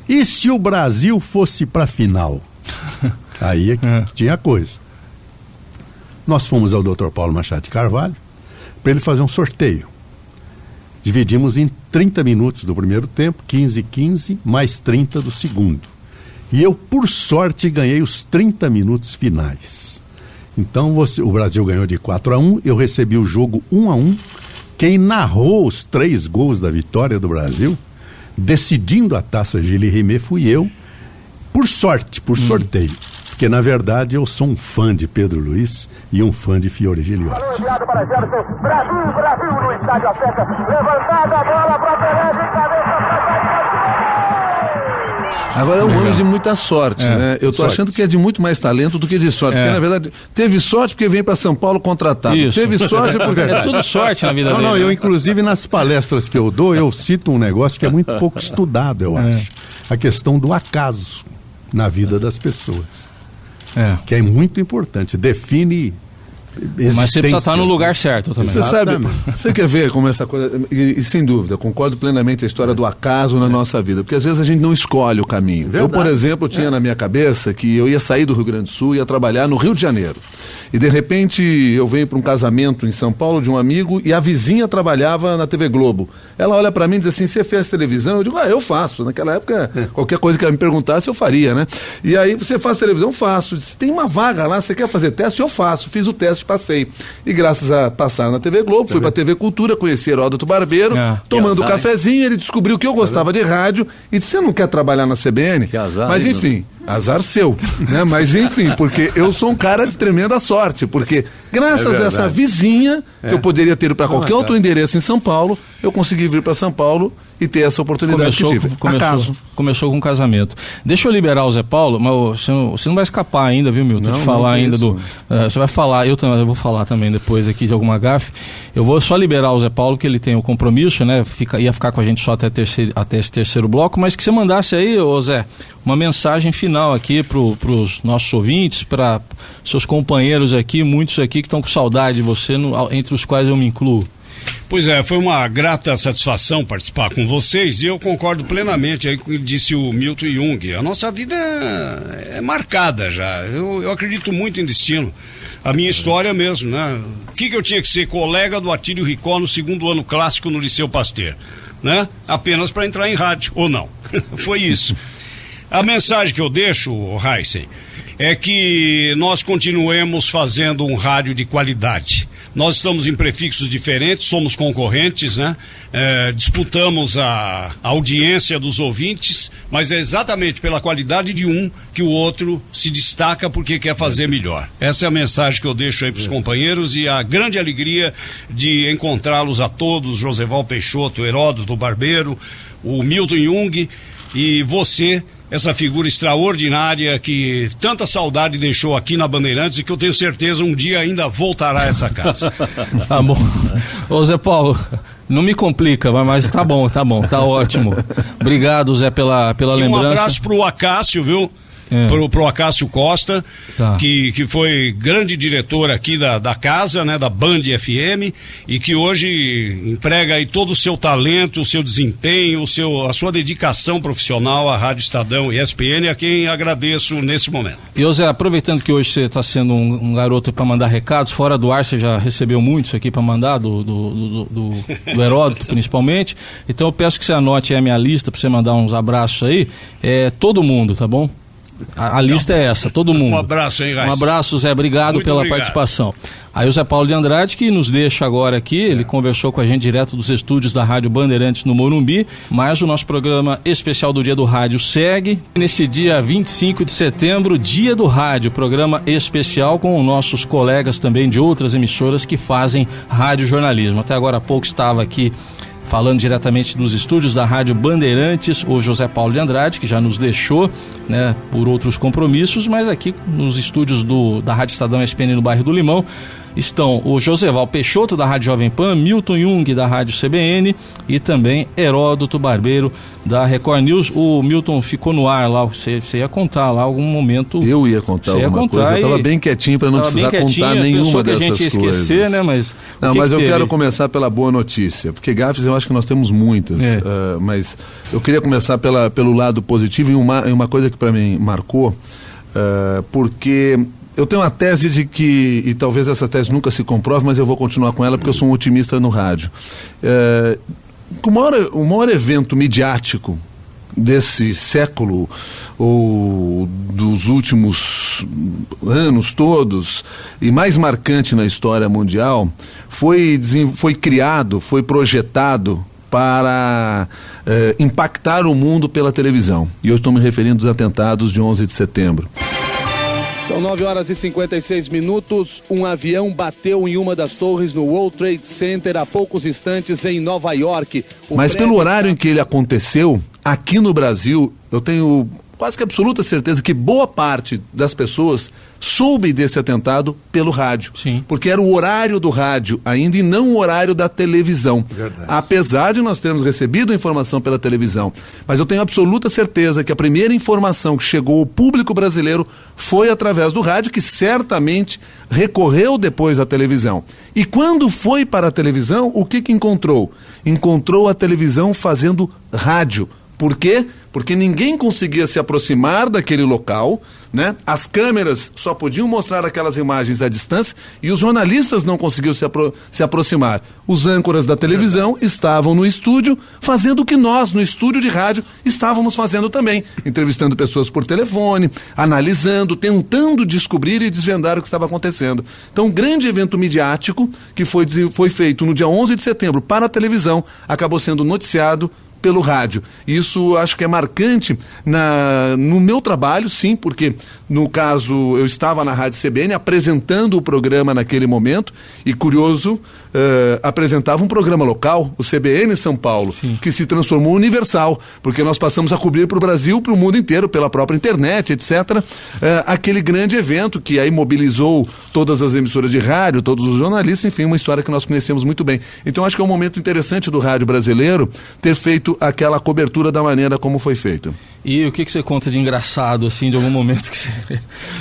E se o Brasil fosse para a final? Aí é que tinha coisa. Nós fomos ao Dr. Paulo Machado de Carvalho para ele fazer um sorteio. Dividimos em 30 minutos do primeiro tempo, 15, mais 30 do segundo. E eu, por sorte, ganhei os 30 minutos finais. Então o Brasil ganhou de 4-1, eu recebi o jogo 1-1. Quem narrou os 3 gols da vitória do Brasil, decidindo a taça Gilles Rimet, fui eu, por sorte, por sorteio. Porque, na verdade, eu sou um fã de Pedro Luiz e um fã de Fiore Giliotti. Brasil no estádio Afeta. Levantada a bola para Pelé, cabeça para Agora é um homem de muita sorte, né? Eu tô achando que é de muito mais talento do que de sorte. Porque, na verdade, teve sorte porque vem para São Paulo contratado. Isso. Teve sorte porque... É tudo sorte na vida dele. Não, eu inclusive nas palestras que eu dou, eu cito um negócio que é muito pouco estudado, eu acho. A questão do acaso na vida das pessoas. Que é muito importante. Define Mas você precisa estar no lugar certo também. Você sabe, você quer ver como essa coisa... E sem dúvida, concordo plenamente a história do acaso na nossa vida, porque às vezes a gente não escolhe o caminho. Verdade. Eu, por exemplo, tinha na minha cabeça que eu ia sair do Rio Grande do Sul e ia trabalhar no Rio de Janeiro. E de repente eu venho para um casamento em São Paulo de um amigo e a vizinha trabalhava na TV Globo. Ela olha para mim e diz assim, você fez televisão? Eu digo, eu faço. Naquela época, qualquer coisa que ela me perguntasse, eu faria, né? E aí, você faz televisão? Faço. Se tem uma vaga lá, você quer fazer teste? Eu faço. Fiz o teste, passei. E graças a passar na TV Globo, fui pra TV Cultura, conheci Heródoto Barbeiro, tomando um cafezinho, ele descobriu que eu gostava de rádio e disse, você não quer trabalhar na CBN? Que azar, mas enfim, azar seu, né? Mas enfim, porque eu sou um cara de tremenda sorte, porque graças a essa vizinha, que eu poderia ter para qualquer outro endereço em São Paulo, eu consegui vir para São Paulo e ter essa oportunidade que tive. Começou com um casamento. Deixa eu liberar o Zé Paulo, mas você não vai escapar ainda, viu, Milton? De falar ainda do... você vai falar, eu vou falar também depois aqui de alguma gafe. Eu vou só liberar o Zé Paulo, que ele tem o compromisso, né? Ia ficar com a gente só até esse terceiro bloco, mas que você mandasse aí, ô Zé, uma mensagem final aqui para os nossos ouvintes, para seus companheiros aqui, muitos aqui que estão com saudade de você, entre os quais eu me incluo. Pois é, foi uma grata satisfação participar com vocês e eu concordo plenamente aí com o que disse o Milton Jung. A nossa vida é marcada já, eu acredito muito em destino. A minha história mesmo, né? O que eu tinha que ser? Colega do Atílio Ricó no 2º ano clássico no Liceu Pasteur, né? Apenas para entrar em rádio, ou não. Foi isso. A mensagem que eu deixo, Heisen, é que nós continuemos fazendo um rádio de qualidade. Nós estamos em prefixos diferentes, somos concorrentes, né? Disputamos a audiência dos ouvintes, mas é exatamente pela qualidade de um que o outro se destaca porque quer fazer melhor. Essa é a mensagem que eu deixo aí para os companheiros e a grande alegria de encontrá-los a todos, Joseval Peixoto, Heródoto Barbeiro, o Milton Jung e você, essa figura extraordinária que tanta saudade deixou aqui na Bandeirantes e que eu tenho certeza um dia ainda voltará a essa casa. Tá bom. Ô Zé Paulo, não me complica, mas tá bom, tá ótimo. Obrigado, Zé, pela lembrança. Um abraço pro Acácio, viu? Pro Acácio Costa, que foi grande diretor aqui da casa, né, da Band FM, e que hoje emprega aí todo o seu talento, o seu desempenho, a sua dedicação profissional à Rádio Estadão e ESPN, a quem agradeço nesse momento. E ô Zé, aproveitando que hoje você está sendo um garoto para mandar recados, fora do ar você já recebeu muitos aqui para mandar, do Heródoto principalmente, então eu peço que você anote aí a minha lista para você mandar uns abraços aí, todo mundo, tá bom? A lista é essa, todo mundo. Um abraço, hein, Raíssa? Um abraço, Zé, obrigado pela participação. Aí o Zé Paulo de Andrade, que nos deixa agora aqui, ele conversou com a gente direto dos estúdios da Rádio Bandeirantes no Morumbi, mas o nosso programa especial do Dia do Rádio segue. Nesse dia 25 de setembro, Dia do Rádio, programa especial com nossos colegas também de outras emissoras que fazem radiojornalismo. Até agora há pouco estava aqui falando diretamente dos estúdios da Rádio Bandeirantes, o José Paulo de Andrade, que já nos deixou, né, por outros compromissos, mas aqui nos estúdios da Rádio Estadão ESPN no bairro do Limão, estão o Joseval Peixoto, da Rádio Jovem Pan, Milton Jung, da Rádio CBN e também Heródoto Barbeiro, da Record News. O Milton ficou no ar lá, você ia contar lá algum momento. Eu ia contar alguma coisa, eu estava bem quietinho para não precisar contar nenhuma dessas coisas. A gente ia esquecer, né, mas eu quero começar pela boa notícia, porque gafes eu acho que nós temos muitas, mas eu queria começar pelo lado positivo e uma coisa que para mim marcou, porque eu tenho uma tese de que, e talvez essa tese nunca se comprove, mas eu vou continuar com ela porque eu sou um otimista no rádio. O maior evento midiático desse século ou dos últimos anos todos e mais marcante na história mundial foi criado, foi projetado para impactar o mundo pela televisão. E eu estou me referindo aos atentados de 11 de setembro. São 9h56. Um avião bateu em uma das torres no World Trade Center há poucos instantes em Nova York. Mas pelo horário em que ele aconteceu, aqui no Brasil, eu tenho quase que absoluta certeza que boa parte das pessoas soube desse atentado pelo rádio. Sim. Porque era o horário do rádio ainda e não o horário da televisão. Verdade. Apesar de nós termos recebido a informação pela televisão. Mas eu tenho absoluta certeza que a primeira informação que chegou ao público brasileiro foi através do rádio, que certamente recorreu depois à televisão. E quando foi para a televisão, o que encontrou? Encontrou a televisão fazendo rádio. Por quê? Porque ninguém conseguia se aproximar daquele local, né? As câmeras só podiam mostrar aquelas imagens à distância e os jornalistas não conseguiam se aproximar. Os âncoras da televisão estavam no estúdio fazendo o que nós, no estúdio de rádio, estávamos fazendo também. Entrevistando pessoas por telefone, analisando, tentando descobrir e desvendar o que estava acontecendo. Então, um grande evento midiático que foi feito no dia 11 de setembro para a televisão, acabou sendo noticiado pelo rádio. Isso acho que é marcante no meu trabalho, sim, porque no caso eu estava na Rádio CBN apresentando o programa naquele momento e, curioso, apresentava um programa local, o CBN São Paulo, sim, que se transformou universal, porque nós passamos a cobrir para o Brasil, para o mundo inteiro, pela própria internet, etc. Aquele grande evento que aí mobilizou todas as emissoras de rádio, todos os jornalistas, enfim, uma história que nós conhecemos muito bem. Então acho que é um momento interessante do rádio brasileiro ter feito aquela cobertura da maneira como foi feito. E o que você conta de engraçado, assim, de algum momento que você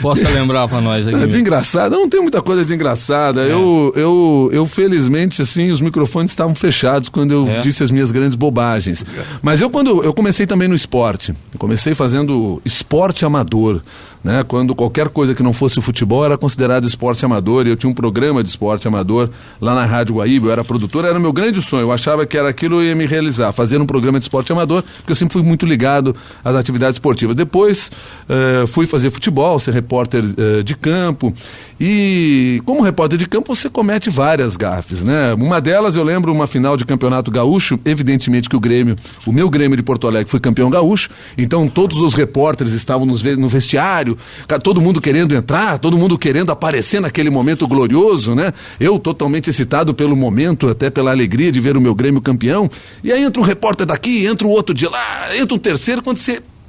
possa lembrar para nós aqui? De engraçado? Não tem muita coisa de engraçada. Eu felizmente, assim, os microfones estavam fechados quando eu disse as minhas grandes bobagens. Mas quando eu comecei também no esporte, eu comecei fazendo esporte amador, né? Quando qualquer coisa que não fosse o futebol era considerado esporte amador, e eu tinha um programa de esporte amador lá na Rádio Guaíba, eu era produtor, era o meu grande sonho, eu achava que era aquilo e ia me realizar, fazer um programa de esporte amador, porque eu sempre fui muito ligado às atividades esportivas. Depois fui fazer futebol, ser repórter de campo, e como repórter de campo você comete várias gafes, né? Uma delas, eu lembro uma final de campeonato gaúcho, evidentemente que o meu Grêmio de Porto Alegre foi campeão gaúcho, então todos os repórteres estavam no vestiário, todo mundo querendo entrar, todo mundo querendo aparecer naquele momento glorioso, né? Eu totalmente excitado pelo momento, até pela alegria de ver o meu Grêmio campeão, e aí entra um repórter daqui, entra um outro de lá, entra um terceiro, quando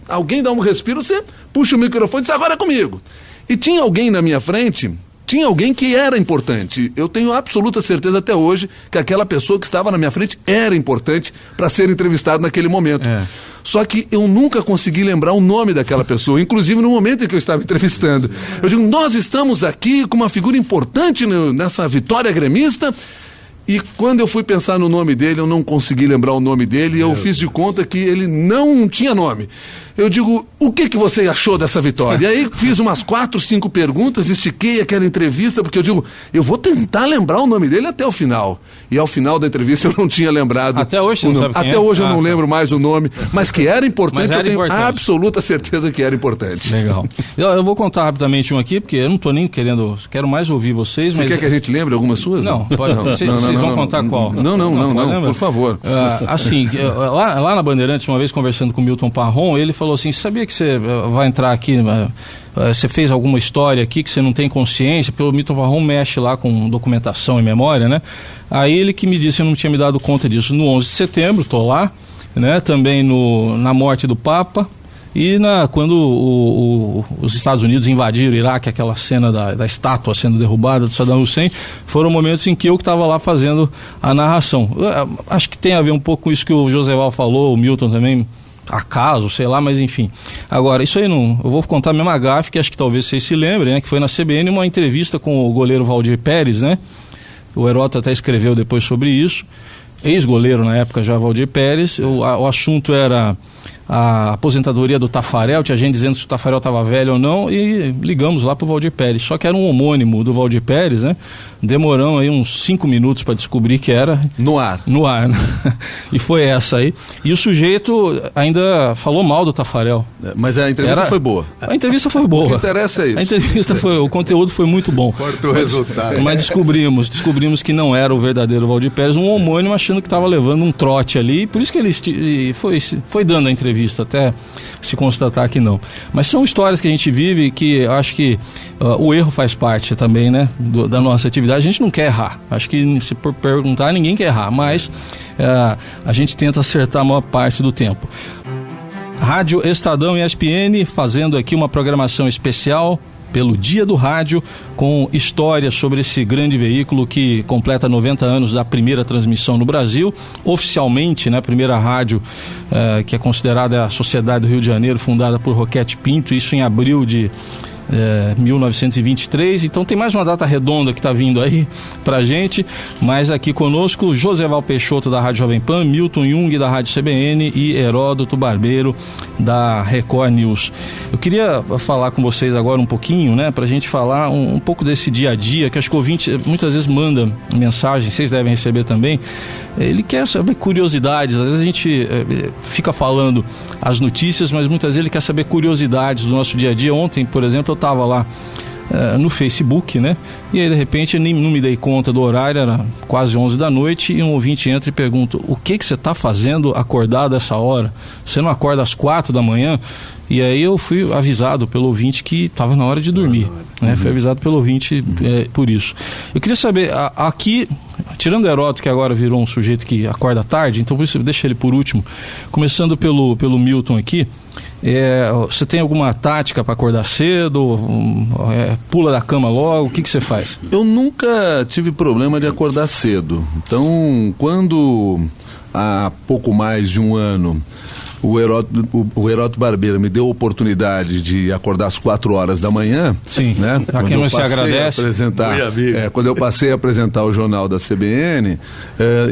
alguém dá um respiro, você puxa o microfone e diz, agora é comigo. E tinha alguém na minha frente, tinha alguém que era importante. Eu tenho absoluta certeza até hoje que aquela pessoa que estava na minha frente era importante para ser entrevistado naquele momento. Só que eu nunca consegui lembrar o nome daquela pessoa, inclusive no momento em que eu estava entrevistando. Eu digo, nós estamos aqui com uma figura importante nessa vitória gremista. E quando eu fui pensar no nome dele, eu não consegui lembrar o nome dele, e eu fiz de conta que ele não tinha nome. Eu digo, o que você achou dessa vitória? E aí fiz umas 4, 5 perguntas, estiquei aquela entrevista, porque eu digo, eu vou tentar lembrar o nome dele até o final. E ao final da entrevista eu não tinha lembrado. Até hoje você não sabe quem Até hoje eu não lembro mais o nome, mas que era importante, eu tenho absoluta certeza que era importante. Legal. Eu vou contar rapidamente um aqui, porque eu não estou nem quero mais ouvir vocês. Você quer que a gente lembre algumas suas? Não, pode não. Vocês vão contar qual? Não, por favor. Assim, lá na Bandeirantes, uma vez conversando com o Milton Parron, ele falou assim, sabia que você vai entrar aqui, você fez alguma história aqui que você não tem consciência? Pelo Milton Parron mexe lá com documentação e memória, né? Aí ele que me disse, eu não tinha me dado conta disso, no 11 de setembro, estou lá, né? Também na morte do Papa, e quando os Estados Unidos invadiram o Iraque, aquela cena da estátua sendo derrubada do Saddam Hussein, foram momentos em que eu estava lá fazendo a narração. Acho que tem a ver um pouco com isso que o Joseval falou, o Milton também, acaso, sei lá, mas enfim. Agora, isso aí não... Eu vou contar a mesma gafe, que acho que talvez vocês se lembrem, né? Que foi na CBN uma entrevista com o goleiro Valdir Pérez, né? O Heródoto até escreveu depois sobre isso. Ex-goleiro na época já, Valdir Pérez. O assunto era a aposentadoria do Tafarel, tinha gente dizendo se o Tafarel estava velho ou não, e ligamos lá para o Valdir Pérez. Só que era um homônimo do Valdir Pérez, né? Demoramos aí uns 5 minutos para descobrir que era... No ar, né? E foi essa aí. E o sujeito ainda falou mal do Tafarel. Mas a entrevista foi boa. A entrevista foi boa. O que interessa é isso. A entrevista o conteúdo foi muito bom. Importa o resultado. Mas descobrimos que não era o verdadeiro Valdir Pérez, um homônimo achando que estava levando um trote ali, por isso que ele foi dando a entrevista, até se constatar que não. Mas são histórias que a gente vive, que acho que o erro faz parte também, né, da nossa atividade. A gente não quer errar, acho que se por perguntar ninguém quer errar, mas a gente tenta acertar a maior parte do tempo. Rádio Estadão e ESPN, fazendo aqui uma programação especial pelo Dia do Rádio, com histórias sobre esse grande veículo que completa 90 anos da primeira transmissão no Brasil, oficialmente, né, a primeira rádio que é considerada a Sociedade do Rio de Janeiro, fundada por Roquete Pinto, isso em abril de 1923, então tem mais uma data redonda que está vindo aí pra gente, mas aqui conosco Joseval Peixoto da Rádio Jovem Pan, Milton Jung da Rádio CBN e Heródoto Barbeiro da Record News. Eu queria falar com vocês agora um pouquinho, né, pra gente falar um pouco desse dia a dia, que acho que o ouvinte muitas vezes manda mensagem, vocês devem receber também, ele quer saber curiosidades, às vezes a gente fica falando as notícias, mas muitas vezes ele quer saber curiosidades do nosso dia a dia. Ontem, por exemplo, eu estava lá no Facebook, né? E aí de repente eu não me dei conta do horário, era quase 11 da noite, e um ouvinte entra e pergunta: o que você está fazendo acordado essa hora? Você não acorda às 4 da manhã? E aí eu fui avisado pelo ouvinte que estava na hora de dormir, né? Fui avisado pelo ouvinte por isso. Eu queria saber, aqui, tirando o Heródoto, que agora virou um sujeito que acorda tarde, então por isso deixa ele por último, começando pelo Milton aqui, você tem alguma tática para acordar cedo? Pula da cama logo? O que você faz? Eu nunca tive problema de acordar cedo. Então, quando há pouco mais de um ano o Heródoto Barbeiro me deu a oportunidade de acordar às 4 horas da manhã. Sim, né? a quem você agradece. Quando eu passei a apresentar o jornal da CBN,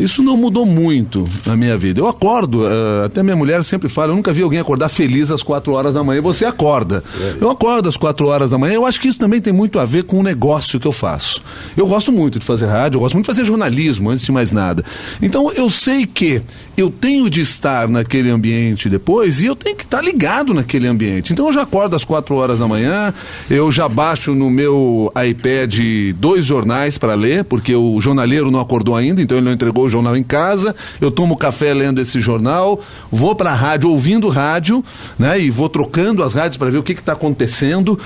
isso não mudou muito na minha vida. Eu acordo, até minha mulher sempre fala, eu nunca vi alguém acordar feliz às 4 horas da manhã, você acorda. Eu acordo às 4 horas da manhã, eu acho que isso também tem muito a ver com o negócio que eu faço. Eu gosto muito de fazer rádio, eu gosto muito de fazer jornalismo, antes de mais nada. Então eu sei que eu tenho de estar naquele ambiente depois e eu tenho que estar ligado naquele ambiente. Então eu já acordo às 4 horas da manhã, eu já baixo no meu iPad 2 jornais para ler, porque o jornaleiro não acordou ainda, então ele não entregou o jornal em casa, eu tomo café lendo esse jornal, vou para a rádio ouvindo rádio, né, e vou trocando as rádios para ver o que está acontecendo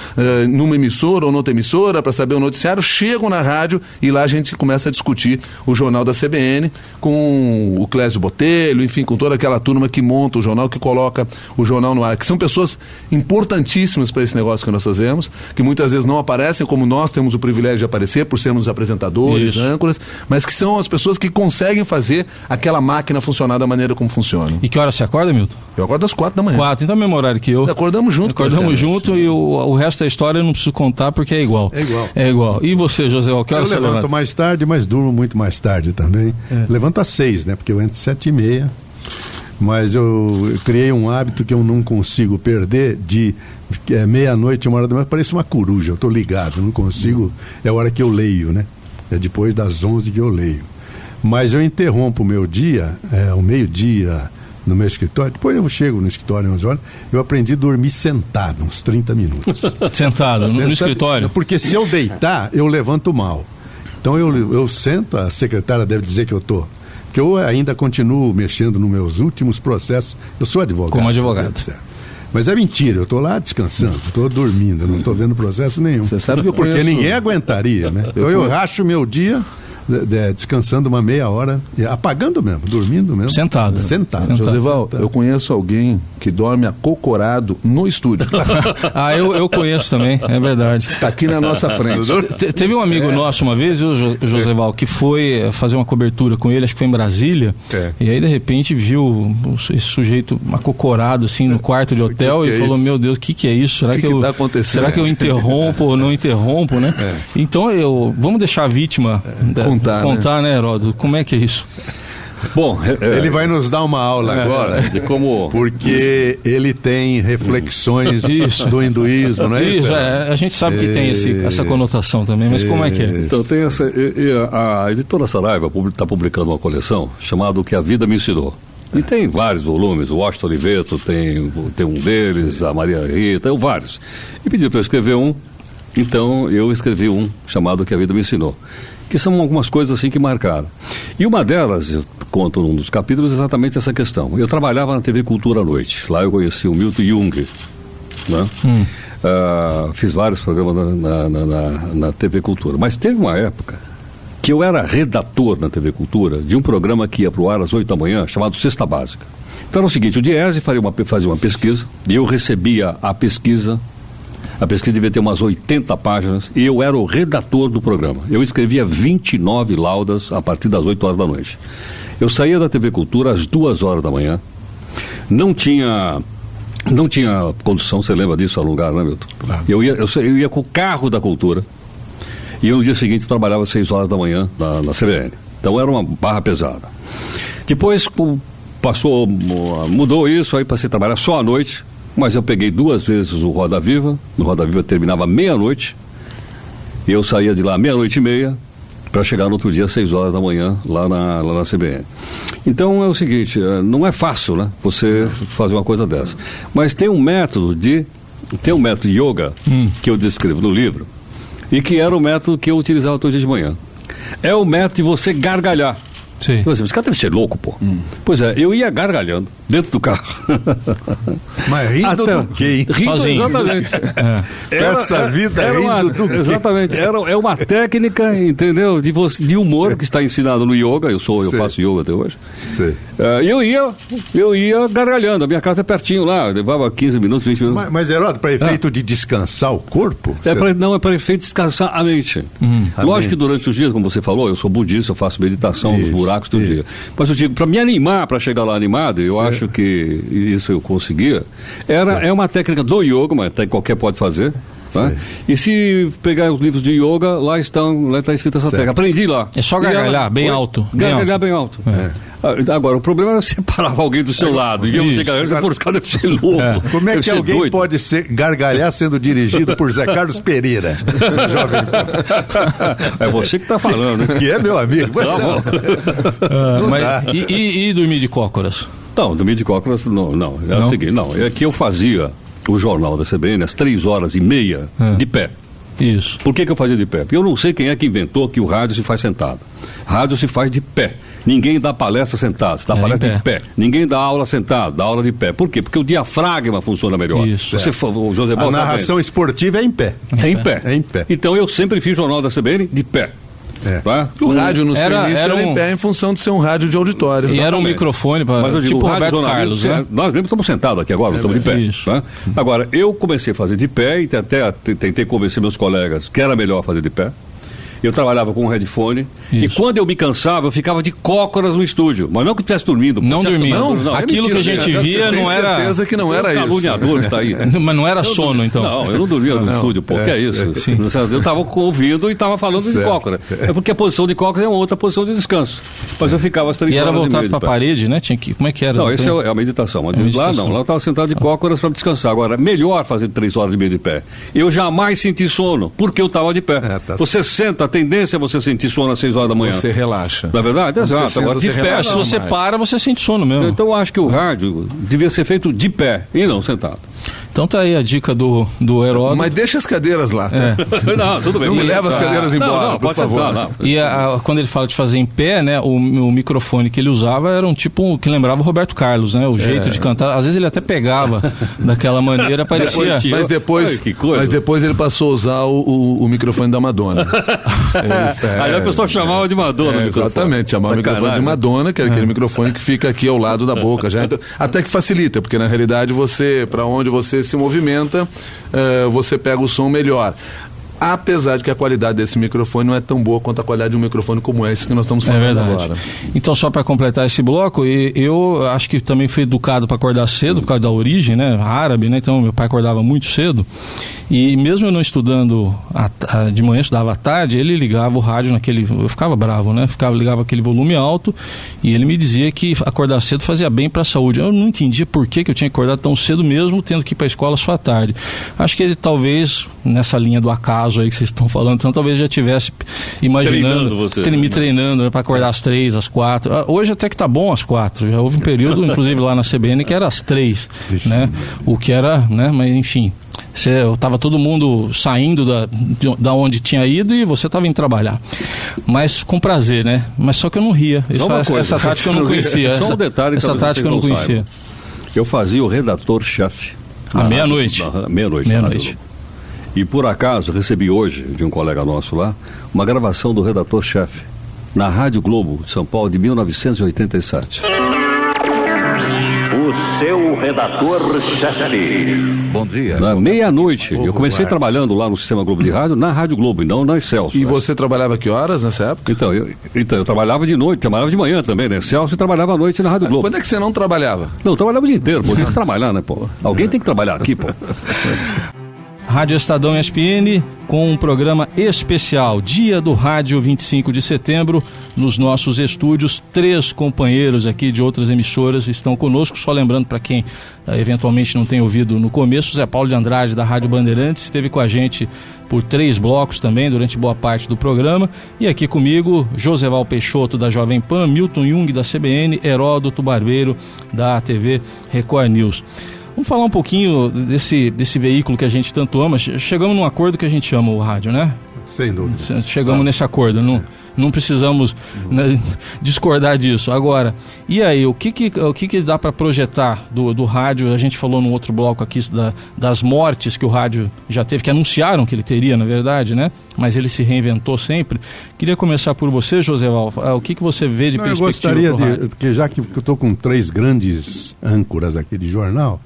numa emissora ou noutra emissora, para saber o noticiário, chego na rádio e lá a gente começa a discutir o jornal da CBN com o Clésio Botelho, enfim, com toda aquela turma que monta o jornal, que coloca o jornal no ar, que são pessoas importantíssimas para esse negócio que nós fazemos, que muitas vezes não aparecem, como nós temos o privilégio de aparecer por sermos apresentadores, âncoras, mas que são as pessoas que conseguem fazer aquela máquina funcionar da maneira como funciona. E que hora você acorda, Milton? Eu acordo às 4 da manhã. 4, então é o mesmo horário que eu. Acordamos junto. Acordamos junto e o resto da história eu não preciso contar porque é igual. É igual. E você, José, que hora você levanta? Eu levanto mais tarde, mas durmo muito mais tarde também. Levanto às 6, né? Porque eu entro às 7h30. Mas eu criei um hábito que eu não consigo perder de meia-noite, 1 hora da manhã, parece uma coruja, eu estou ligado, não consigo, é a hora que eu leio, né? É depois das 11 que eu leio. Mas eu interrompo o meu dia, ao meio-dia, no meu escritório, depois eu chego no escritório 11 horas, eu aprendi a dormir sentado, uns 30 minutos. Sentado no escritório? Porque se eu deitar, eu levanto mal. Então eu sento, a secretária deve dizer que eu estou... que eu ainda continuo mexendo nos meus últimos processos. Eu sou advogado. Como advogado. Mas é mentira, eu estou lá descansando, estou dormindo, eu não estou vendo processo nenhum. Você sabe que eu Porque ninguém aguentaria, né? Então eu racho meu dia descansando uma meia hora, apagando mesmo, dormindo mesmo. Sentado. Joseval, eu conheço alguém que dorme acocorado no estúdio. Eu conheço também, é verdade. Está aqui na nossa frente. Teve um amigo nosso uma vez, o Joseval, que foi fazer uma cobertura com ele, acho que foi em Brasília, e aí de repente viu esse sujeito acocorado assim no quarto de hotel e falou, meu Deus, o que é isso? Será que tá acontecendo? Será que eu interrompo ou não interrompo, né? Então vamos deixar a vítima contar, né, Heródoto? Como é que é isso? Bom, ele vai nos dar uma aula agora de como, porque ele tem reflexões do hinduísmo, não é isso? A gente sabe que tem essa conotação também, mas como é que é? Então tem a editora Saraiva está publicando uma coleção chamada O que a Vida Me Ensinou. E tem vários volumes, o Washington Oliveto tem um deles, a Maria Rita, vários. E pediu para eu escrever um, então eu escrevi um chamado O que a Vida Me Ensinou, que são algumas coisas assim que marcaram. E uma delas, eu conto num dos capítulos exatamente essa questão. Eu trabalhava na TV Cultura à noite, lá eu conheci o Milton Jung, né? Fiz vários programas na TV Cultura, mas teve uma época que eu era redator na TV Cultura de um programa que ia para o ar às 8 da manhã, chamado Cesta Básica. Então era o seguinte, o Diese fazia uma pesquisa, e eu recebia a pesquisa devia ter umas 80 páginas, e eu era o redator do programa. Eu escrevia 29 laudas a partir das 8 horas da noite. Eu saía da TV Cultura às 2 horas da manhã, não tinha condução, você lembra disso, lugar, né, Milton? Claro. Eu ia com o carro da Cultura, e no dia seguinte eu trabalhava às 6 horas da manhã na CBN. Então era uma barra pesada. Depois mudou isso, aí passei a trabalhar só à noite, mas eu peguei 2 vezes o Roda Viva. No Roda Viva terminava meia-noite, e eu saía de lá 00:30 para chegar no outro dia às 6 horas da manhã lá na CBN. Então é o seguinte, não é fácil, né, você fazer uma coisa dessa. Mas tem um método de yoga que eu descrevo no livro, e que era o método que eu utilizava todo dia de manhã. É o método de você gargalhar. Sim. Esse cara deve ser louco, pô. Pois é, eu ia gargalhando dentro do carro. Mas rindo do quê? Rindo, sozinho. Exatamente. Essa vida rindo do quê? Exatamente. É uma técnica, entendeu? De humor que está ensinado no yoga. Eu faço yoga até hoje. Eu ia gargalhando. A minha casa é pertinho lá. Eu levava 15 minutos, 20 minutos. Mas Heródoto, para efeito de descansar o corpo? É para efeito de descansar a mente. Lógico que durante os dias, como você falou, eu sou budista, eu faço meditação nos buracos todo dia. Mas eu digo, para me animar, para chegar lá animado, eu acho que isso eu conseguia. É uma técnica do yoga, mas até qualquer pode fazer. Tá? E se pegar os livros de yoga, lá está escrita essa técnica. Aprendi lá. É só gargalhar bem alto. Gargalhar bem alto. Agora, o problema é você parava alguém do seu lado. E você gargalhar, por ficar deve ser louco. Como é que alguém pode gargalhar sendo dirigido por Zé Carlos Pereira? Jovem. É você que está falando. Que é meu amigo. E dormir de cócoras? Não, dormir de cócoras, não. O seguinte, é que eu fazia o jornal da CBN às 3h30 de pé. Isso. Por que eu fazia de pé? Porque eu não sei quem é que inventou que o rádio se faz sentado. Rádio se faz de pé. Ninguém dá palestra sentado, você dá palestra de pé. Ninguém dá aula sentado, dá aula de pé. Por quê? Porque o diafragma funciona melhor. Isso. O José Balsa, a narração esportiva é em pé. É em pé. Então eu sempre fiz jornal da CBN de pé. Tá? O rádio no seu início era em pé em função de ser um rádio de auditório. E era um microfone para tipo Roberto Carlos, né? Nós mesmo estamos sentados aqui agora, estamos de pé. Tá? Agora, eu comecei a fazer de pé e até tentei convencer meus colegas que era melhor fazer de pé. Eu trabalhava com um headphone. Isso. E quando eu me cansava, eu ficava de cócoras no estúdio. Mas não que eu estivesse dormindo. Não dormia. Não, aquilo que a gente via não era... certeza que não era isso. Caluniador que está aí. Mas não era sono, então. Não, eu não dormia no estúdio. Pô, que é isso? Eu estava ouvindo e estava falando de cócora. É porque a posição de cócora é uma outra posição de descanso. Mas eu ficava às 3 horas. E era voltado para a parede, né? Como é que era? Não, isso é a meditação. Mas lá não. Lá eu estava sentado de cócoras para descansar. Agora, melhor fazer 3h30 de pé. Eu jamais senti sono, porque eu estava de pé. Você senta, a tendência é você sentir sono às 6 horas da manhã. Você relaxa. Na verdade, exato. Agora, de pé, se você para, você sente sono mesmo. Então eu acho que o rádio devia ser feito de pé e não sentado. Então tá aí a dica do Heródoto. Mas deixa as cadeiras lá. Tá? Não, tudo bem. Não me leva as cadeiras embora, por favor. Sentar, e quando ele fala de fazer em pé, né, o microfone que ele usava era um tipo que lembrava o Roberto Carlos, né? O jeito de cantar. Às vezes ele até pegava daquela maneira, parecia... Mas depois ele passou a usar o microfone da Madonna. Aí o pessoal chamava de Madonna. Exatamente, chamava o microfone de Madonna, que é aquele microfone que fica aqui ao lado da boca. Já. Até que facilita, porque na realidade para onde você se movimenta, você pega o som melhor. Apesar de que a qualidade desse microfone não é tão boa quanto a qualidade de um microfone como esse que nós estamos falando agora. Então, só para completar esse bloco, eu acho que também fui educado para acordar cedo, por causa da origem, né, árabe, né, então meu pai acordava muito cedo, e mesmo eu não estudando de manhã, estudava à tarde, ele ligava o rádio eu ficava bravo, né, ligava aquele volume alto, e ele me dizia que acordar cedo fazia bem para a saúde. Eu não entendia por que eu tinha que acordar tão cedo mesmo, tendo que ir para a escola só à tarde. Acho que ele talvez, nessa linha do acaso aí que vocês estão falando, então talvez já estivesse imaginando, me treinando, né, para acordar às 3, às 4. Hoje até que tá bom às 4. Já houve um período, inclusive lá na CBN, que era às 3, né? O que era, né? Mas enfim, estava todo mundo saindo da onde tinha ido e você estava indo trabalhar. Mas com prazer, né? Mas só que eu não ria. Essa tática eu não conhecia. Só um detalhe que essa tática eu não conhecia. Eu fazia o redator-chefe. À meia-noite. Meia-noite. E por acaso recebi hoje, de um colega nosso lá, uma gravação do redator-chefe na Rádio Globo de São Paulo de 1987. O seu redator-chefe. Bom dia. Na meia-noite, eu comecei trabalhando lá no Sistema Globo de Rádio, na Rádio Globo, e não na Excelsior. E você trabalhava que horas nessa época? Então, eu trabalhava de noite, trabalhava de manhã também, né? Excelsior, e trabalhava à noite na Rádio Globo. Quando é que você não trabalhava? Não, eu trabalhava o dia inteiro, pô. Tem que trabalhar, né, pô? Alguém tem que trabalhar aqui, pô. Rádio Estadão ESPN com um programa especial, Dia do Rádio, 25 de setembro, nos nossos estúdios. 3 companheiros aqui de outras emissoras estão conosco, só lembrando para quem eventualmente não tem ouvido no começo, Zé Paulo de Andrade da Rádio Bandeirantes esteve com a gente por 3 blocos também, durante boa parte do programa, e aqui comigo, Joseval Peixoto da Jovem Pan, Milton Jung da CBN, Heródoto Barbeiro da TV Record News. Vamos falar um pouquinho desse veículo que a gente tanto ama. Chegamos num acordo que a gente ama o rádio, né? Sem dúvida. Chegamos nesse acordo, não precisamos discordar disso. Agora, e aí, o que dá para projetar do rádio? A gente falou num outro bloco aqui das mortes que o rádio já teve, que anunciaram que ele teria, na verdade, né? Mas ele se reinventou sempre. Queria começar por você, Joseval. O que você vê de perspectiva pro rádio? Eu gostaria porque já que eu estou com 3 grandes âncoras aqui de jornal,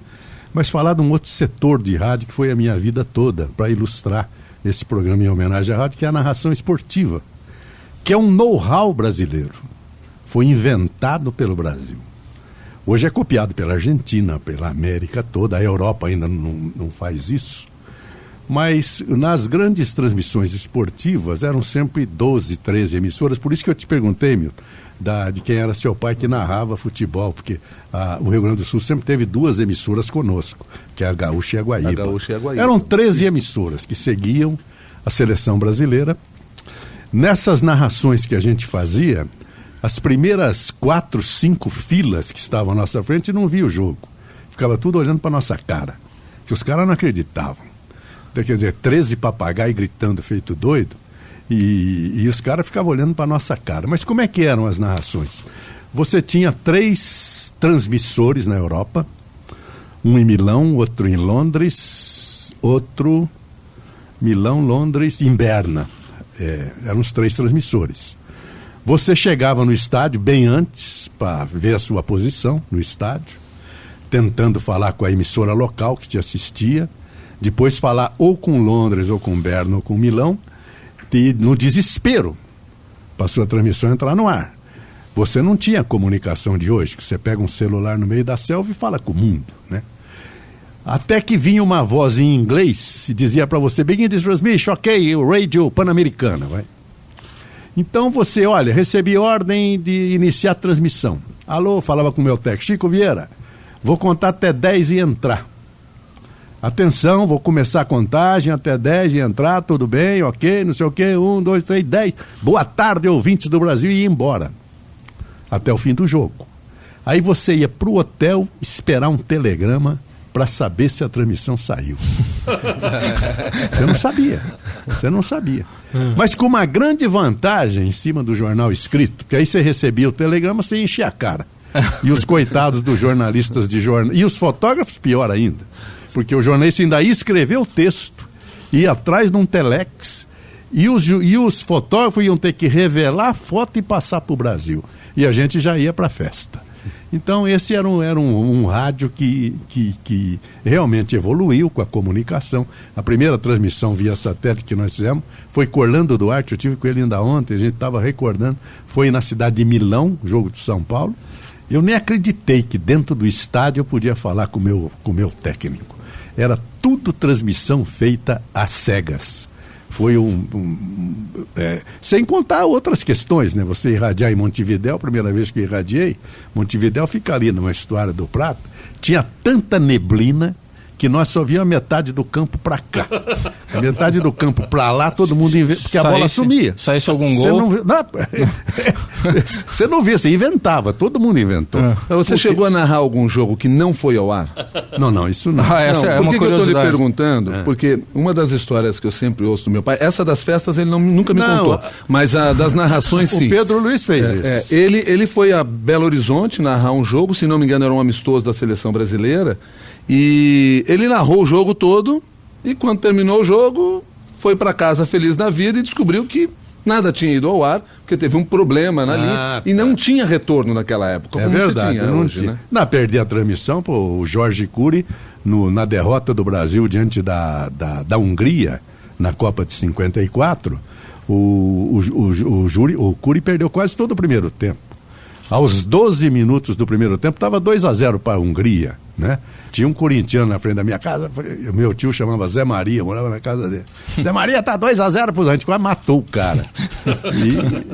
mas falar de um outro setor de rádio que foi a minha vida toda, para ilustrar esse programa em homenagem à rádio, que é a narração esportiva, que é um know-how brasileiro. Foi inventado pelo Brasil. Hoje é copiado pela Argentina, pela América toda, a Europa ainda não faz isso. Mas nas grandes transmissões esportivas eram sempre 12, 13 emissoras, por isso que eu te perguntei, Milton, de quem era seu pai que narrava futebol, porque o Rio Grande do Sul sempre teve 2 emissoras conosco, que é a Gaúcha e a Guaíba. Eram 13 emissoras que seguiam a seleção brasileira. Nessas narrações que a gente fazia, as primeiras 4, 5 filas que estavam à nossa frente não via o jogo. Ficava tudo olhando para nossa cara, que os caras não acreditavam. Quer dizer, 13 papagaios gritando feito doido, e os caras ficavam olhando para nossa cara. Mas como é que eram as narrações? Você tinha 3 transmissores na Europa, um em Milão, outro em Londres, outro Milão, Londres, em Berna. Eram os 3 transmissores. Você chegava no estádio bem antes para ver a sua posição no estádio, tentando falar com a emissora local que te assistia, depois falar ou com Londres, ou com Berna, ou com Milão, e no desespero para a sua transmissão entrar no ar. Você não tinha a comunicação de hoje, que você pega um celular no meio da selva e fala com o mundo, né? Até que vinha uma voz em inglês e dizia para você, begin this transmission, ok, radio Pan-Americana, vai. Então você, olha, recebi ordem de iniciar a transmissão. Alô, falava com o meu técnico, Chico Vieira, vou contar até 10 e entrar. Atenção, vou começar a contagem até 10 e entrar, tudo bem, ok, não sei o quê, 1, 2, 3, 10. Boa tarde, ouvintes do Brasil, e ia embora. Até o fim do jogo. Aí você ia pro hotel esperar um telegrama para saber se a transmissão saiu. Você não sabia. Mas com uma grande vantagem em cima do jornal escrito, porque aí você recebia o telegrama, você enchia a cara. E os coitados dos jornalistas de jornal, e os fotógrafos pior ainda, porque o jornalista ainda ia escrever o texto, ia atrás de um telex, e os fotógrafos iam ter que revelar a foto e passar para o Brasil. E a gente já ia para a festa. Então esse era um rádio que realmente evoluiu com a comunicação. A primeira transmissão via satélite que nós fizemos foi com Orlando Duarte, eu tive com ele ainda ontem, a gente estava recordando, foi na cidade de Milão, jogo de São Paulo. Eu nem acreditei que dentro do estádio eu podia falar com o meu técnico. Era tudo transmissão feita às cegas. Foi sem contar outras questões, né? Você irradiar em Montevidéu, a primeira vez que eu irradiei, Montevidéu fica ali numa Estuário do Prata, tinha tanta neblina que nós só víamos a metade do campo para cá. A metade do campo para lá, todo mundo porque a bola sumia. Saísse algum gol? Você não via, você inventava, todo mundo inventou. Você chegou a narrar algum jogo que não foi ao ar? Não, isso não. Essa é uma curiosidade. Por que eu estou lhe perguntando? Porque uma das histórias que eu sempre ouço do meu pai, essa das festas ele nunca me contou, mas a das narrações sim. O Pedro Luiz fez isso. Ele foi a Belo Horizonte narrar um jogo, se não me engano era um amistoso da seleção brasileira, e ele narrou o jogo todo, e quando terminou o jogo, foi para casa feliz da vida e descobriu que nada tinha ido ao ar, porque teve um problema ali e não tinha retorno naquela época. É como verdade, tinha não hoje, tinha. né? Não, perdi a transmissão, pô, o Jorge Cury, na derrota do Brasil diante da Hungria, na Copa de 54, o Cury perdeu quase todo o primeiro tempo. Aos 12 minutos do primeiro tempo, estava 2-0 para a Hungria, né? Tinha um corintiano na frente da minha casa, meu tio chamava Zé Maria, morava na casa dele. Zé Maria, tá 2-0, a gente quase matou o cara.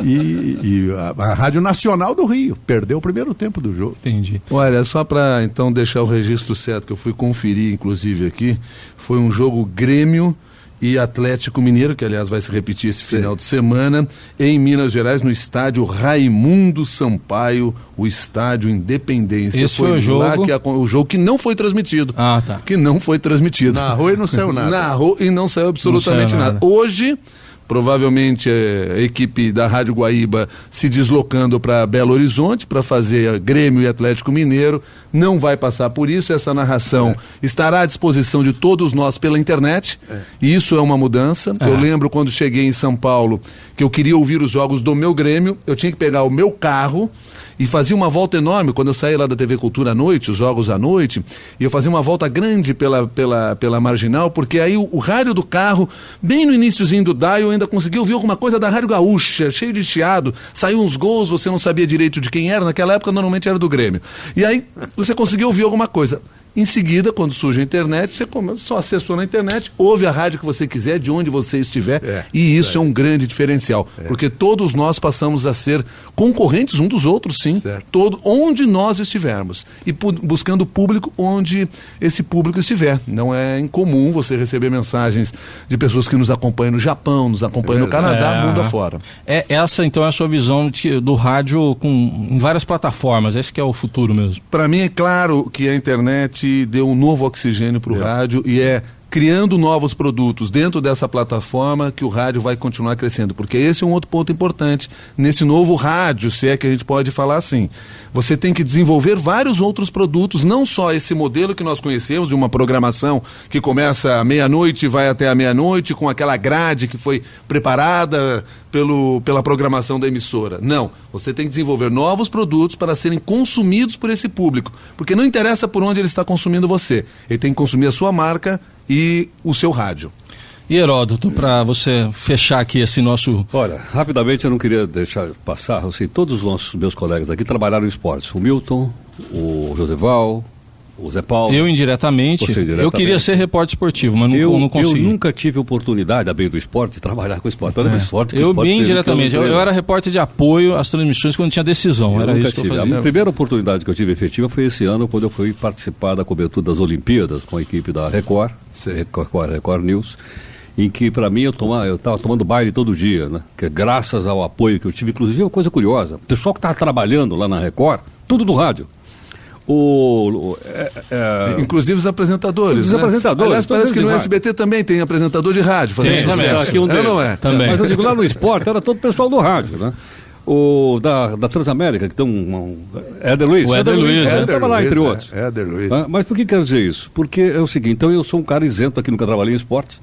E a Rádio Nacional do Rio perdeu o primeiro tempo do jogo. Entendi. Olha, só para então deixar o registro certo, que eu fui conferir inclusive aqui, foi um jogo Grêmio e Atlético Mineiro, que aliás vai se repetir esse final de semana, em Minas Gerais, no estádio Raimundo Sampaio, o estádio Independência. Esse foi o jogo? Lá o jogo que não foi transmitido. Ah, tá. Que não foi transmitido. Narrou e não saiu nada. Narrou e não saiu absolutamente nada. Hoje, provavelmente a equipe da Rádio Guaíba se deslocando para Belo Horizonte para fazer Grêmio e Atlético Mineiro, não vai passar por isso, essa narração estará à disposição de todos nós pela internet, e isso é uma mudança. Eu lembro quando cheguei em São Paulo, que eu queria ouvir os jogos do meu Grêmio, eu tinha que pegar o meu carro e fazia uma volta enorme, quando eu saí lá da TV Cultura à noite, os jogos à noite, e eu fazia uma volta grande pela Marginal, porque aí o rádio do carro, bem no iniciozinho do dial, eu ainda conseguia ouvir alguma coisa da Rádio Gaúcha, cheio de chiado, saiu uns gols, você não sabia direito de quem era, naquela época normalmente era do Grêmio. E aí você conseguia ouvir alguma coisa. Em seguida, quando surge a internet, você só acessou na internet, ouve a rádio que você quiser, de onde você estiver, e isso é um grande diferencial, porque todos nós passamos a ser concorrentes um dos outros, sim, onde nós estivermos, e buscando público onde esse público estiver. Não é incomum você receber mensagens de pessoas que nos acompanham no Japão, nos acompanham no Canadá, mundo afora. Essa, então, é a sua visão do rádio em várias plataformas, esse que é o futuro mesmo? Para mim é claro que a internet deu um novo oxigênio para o rádio e criando novos produtos dentro dessa plataforma que o rádio vai continuar crescendo, porque esse é um outro ponto importante nesse novo rádio, se é que a gente pode falar assim. Você tem que desenvolver vários outros produtos, não só esse modelo que nós conhecemos de uma programação que começa à meia-noite e vai até a meia-noite com aquela grade que foi preparada pela programação da emissora. Não, você tem que desenvolver novos produtos para serem consumidos por esse público, porque não interessa por onde ele está consumindo você, ele tem que consumir a sua marca e o seu rádio. E Heródoto, para você fechar aqui esse nosso... Olha, rapidamente eu não queria deixar passar, eu sei, todos os meus colegas aqui trabalharam em esportes, o Milton, o Joseval, o Zé Paulo. Eu indiretamente, eu queria ser repórter esportivo, mas não consegui. Eu nunca tive oportunidade, a bem do esporte, de trabalhar com esporte. Eu bem indiretamente, eu era repórter de apoio às transmissões quando tinha decisão, era isso que eu fazia. A primeira oportunidade que eu tive efetiva foi esse ano, quando eu fui participar da cobertura das Olimpíadas com a equipe da Record News, em que, para mim, eu estava tomando baile todo dia, né? Que graças ao apoio que eu tive, inclusive, uma coisa curiosa, o pessoal que estava trabalhando lá na Record, tudo do rádio. Inclusive os apresentadores. Os apresentadores. Aliás, parece que no SBT também tem apresentador de rádio fazendo sucesso. Aqui um deles. Não é? Também. Mas eu digo, lá no esporte era todo o pessoal do rádio, né? O da Transamérica, que tem um Éder Luiz. O Éder Luiz, estava lá, entre outros. Éder Luiz. Mas por que quero dizer isso? Porque é o seguinte, então eu sou um cara isento aqui, nunca trabalhei em esporte,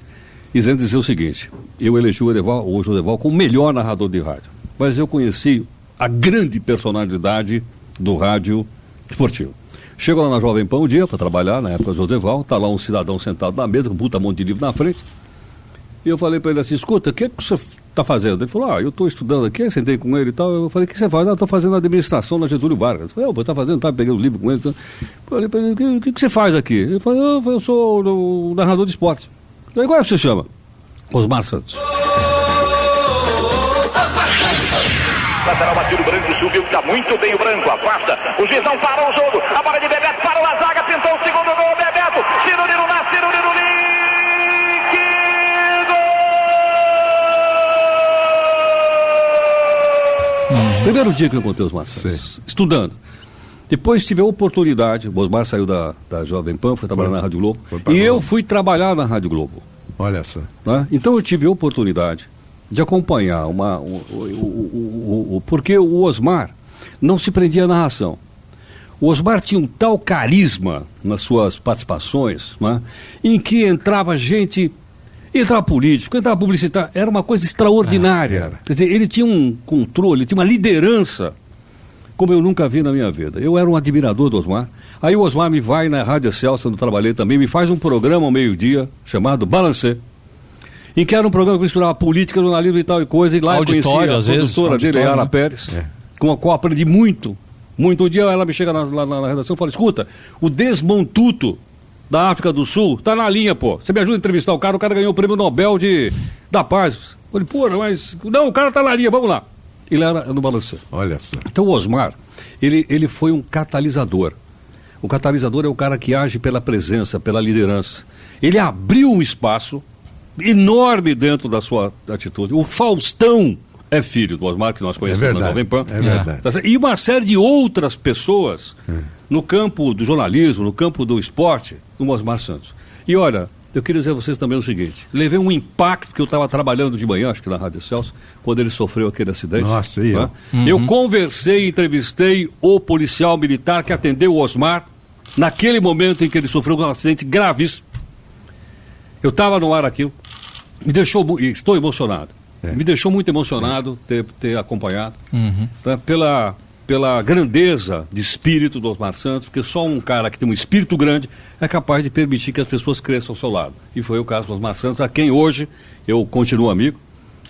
isento de dizer o seguinte, eu elegi o Joseval como o melhor narrador de rádio, mas eu conheci a grande personalidade do rádio esportivo. Chego lá na Jovem Pan um dia para trabalhar, na época do Joseval, está lá um cidadão sentado na mesa, com um puta monte de livro na frente, e eu falei para ele assim, escuta, o que você está fazendo? Ele falou, eu estou estudando aqui, eu sentei com ele e tal, eu falei, o que você faz? Eu estou fazendo administração na Getúlio Vargas. Eu falei, está fazendo, tá pegando o livro com ele. Eu falei para ele, o que você faz aqui? Ele falou, eu sou o narrador de esporte. Eu falei, qual é que você chama? Osmar Santos. Lateral batido, o branco subiu, está muito bem o branco, afasta, o juiz não parou o jogo, a bola de Bebeto, parou a zaga, pintou o segundo gol, Bebeto, Cirulino na Cirulino Primeiro dia que eu encontrei o Osmar Santos, estudando. Depois tive a oportunidade, o Osmar saiu da Jovem Pan, foi trabalhar na Rádio Globo, e eu fui trabalhar na Rádio Globo. Olha só. Né? Então eu tive a oportunidade de acompanhar porque o Osmar não se prendia à narração. O Osmar tinha um tal carisma nas suas participações, né, em que entrava gente Entrava político, entrava publicitário, era uma coisa extraordinária. Quer dizer, ele tinha um controle, ele tinha uma liderança, como eu nunca vi na minha vida. Eu era um admirador do Osmar. Aí o Osmar me vai na Rádio Celso, onde eu trabalhei também, me faz um programa ao meio-dia, chamado Balancê, em que era um programa que misturava política, jornalismo e tal e coisa, e lá auditório, eu conhecia a produtora dele, Yara né? Pérez, com a qual aprendi muito. Um dia ela me chega lá na redação e fala, escuta, o Desmontuto da África do Sul tá na linha, pô. Você me ajuda a entrevistar o cara ganhou o prêmio Nobel da Paz. Eu falei, pô, mas... Não, o cara tá na linha, vamos lá. Ele era no Balancê. Olha só. Então o Osmar, ele foi um catalisador. O catalisador é o cara que age pela presença, pela liderança. Ele abriu um espaço enorme dentro da sua atitude. O Faustão é filho do Osmar, que nós conhecemos na Jovem Pan. É verdade. E uma série de outras pessoas no campo do jornalismo, no campo do esporte, no Osmar Santos. E olha, eu queria dizer a vocês também o seguinte, levei um impacto, que eu estava trabalhando de manhã, acho que na Rádio Celso, quando ele sofreu aquele acidente. Nossa, e eu? Eu conversei, entrevistei o policial militar que atendeu o Osmar naquele momento em que ele sofreu um acidente gravíssimo. Eu estava no ar aqui, me deixou, e estou emocionado, me deixou muito emocionado ter acompanhado, tá? Pela grandeza de espírito do Osmar Santos, porque só um cara que tem um espírito grande é capaz de permitir que as pessoas cresçam ao seu lado. E foi o caso do Osmar Santos, a quem hoje eu continuo amigo.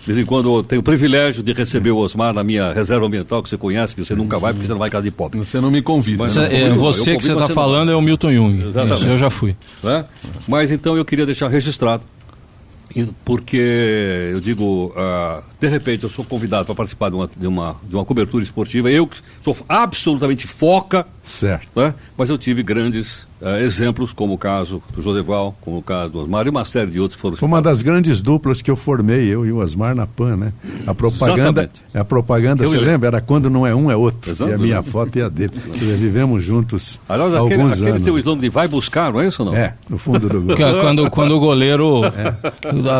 De vez em quando eu tenho o privilégio de receber o Osmar na minha reserva ambiental, que você conhece, que você nunca vai, porque você não vai em casa de pobre. Você não me convida. Mas você que você está falando é o Milton Jung. Exatamente. Eu já fui. Mas então eu queria deixar registrado, porque eu digo, de repente eu sou convidado para participar de uma cobertura esportiva, eu que sou absolutamente foca, certo, mas eu tive grandes exemplos, como o caso do Joseval, como o caso do Osmar e uma série de outros que foram citados. Foi uma das grandes duplas que eu formei, eu e o Osmar na PAN, né? A propaganda, você lembra? Era quando não é um, é outro. Exatamente. E a minha foto e a dele. Vivemos juntos aliás, alguns anos. Aquele teu slogan de vai buscar, não é isso ou não? É, no fundo do gol. Quando o goleiro...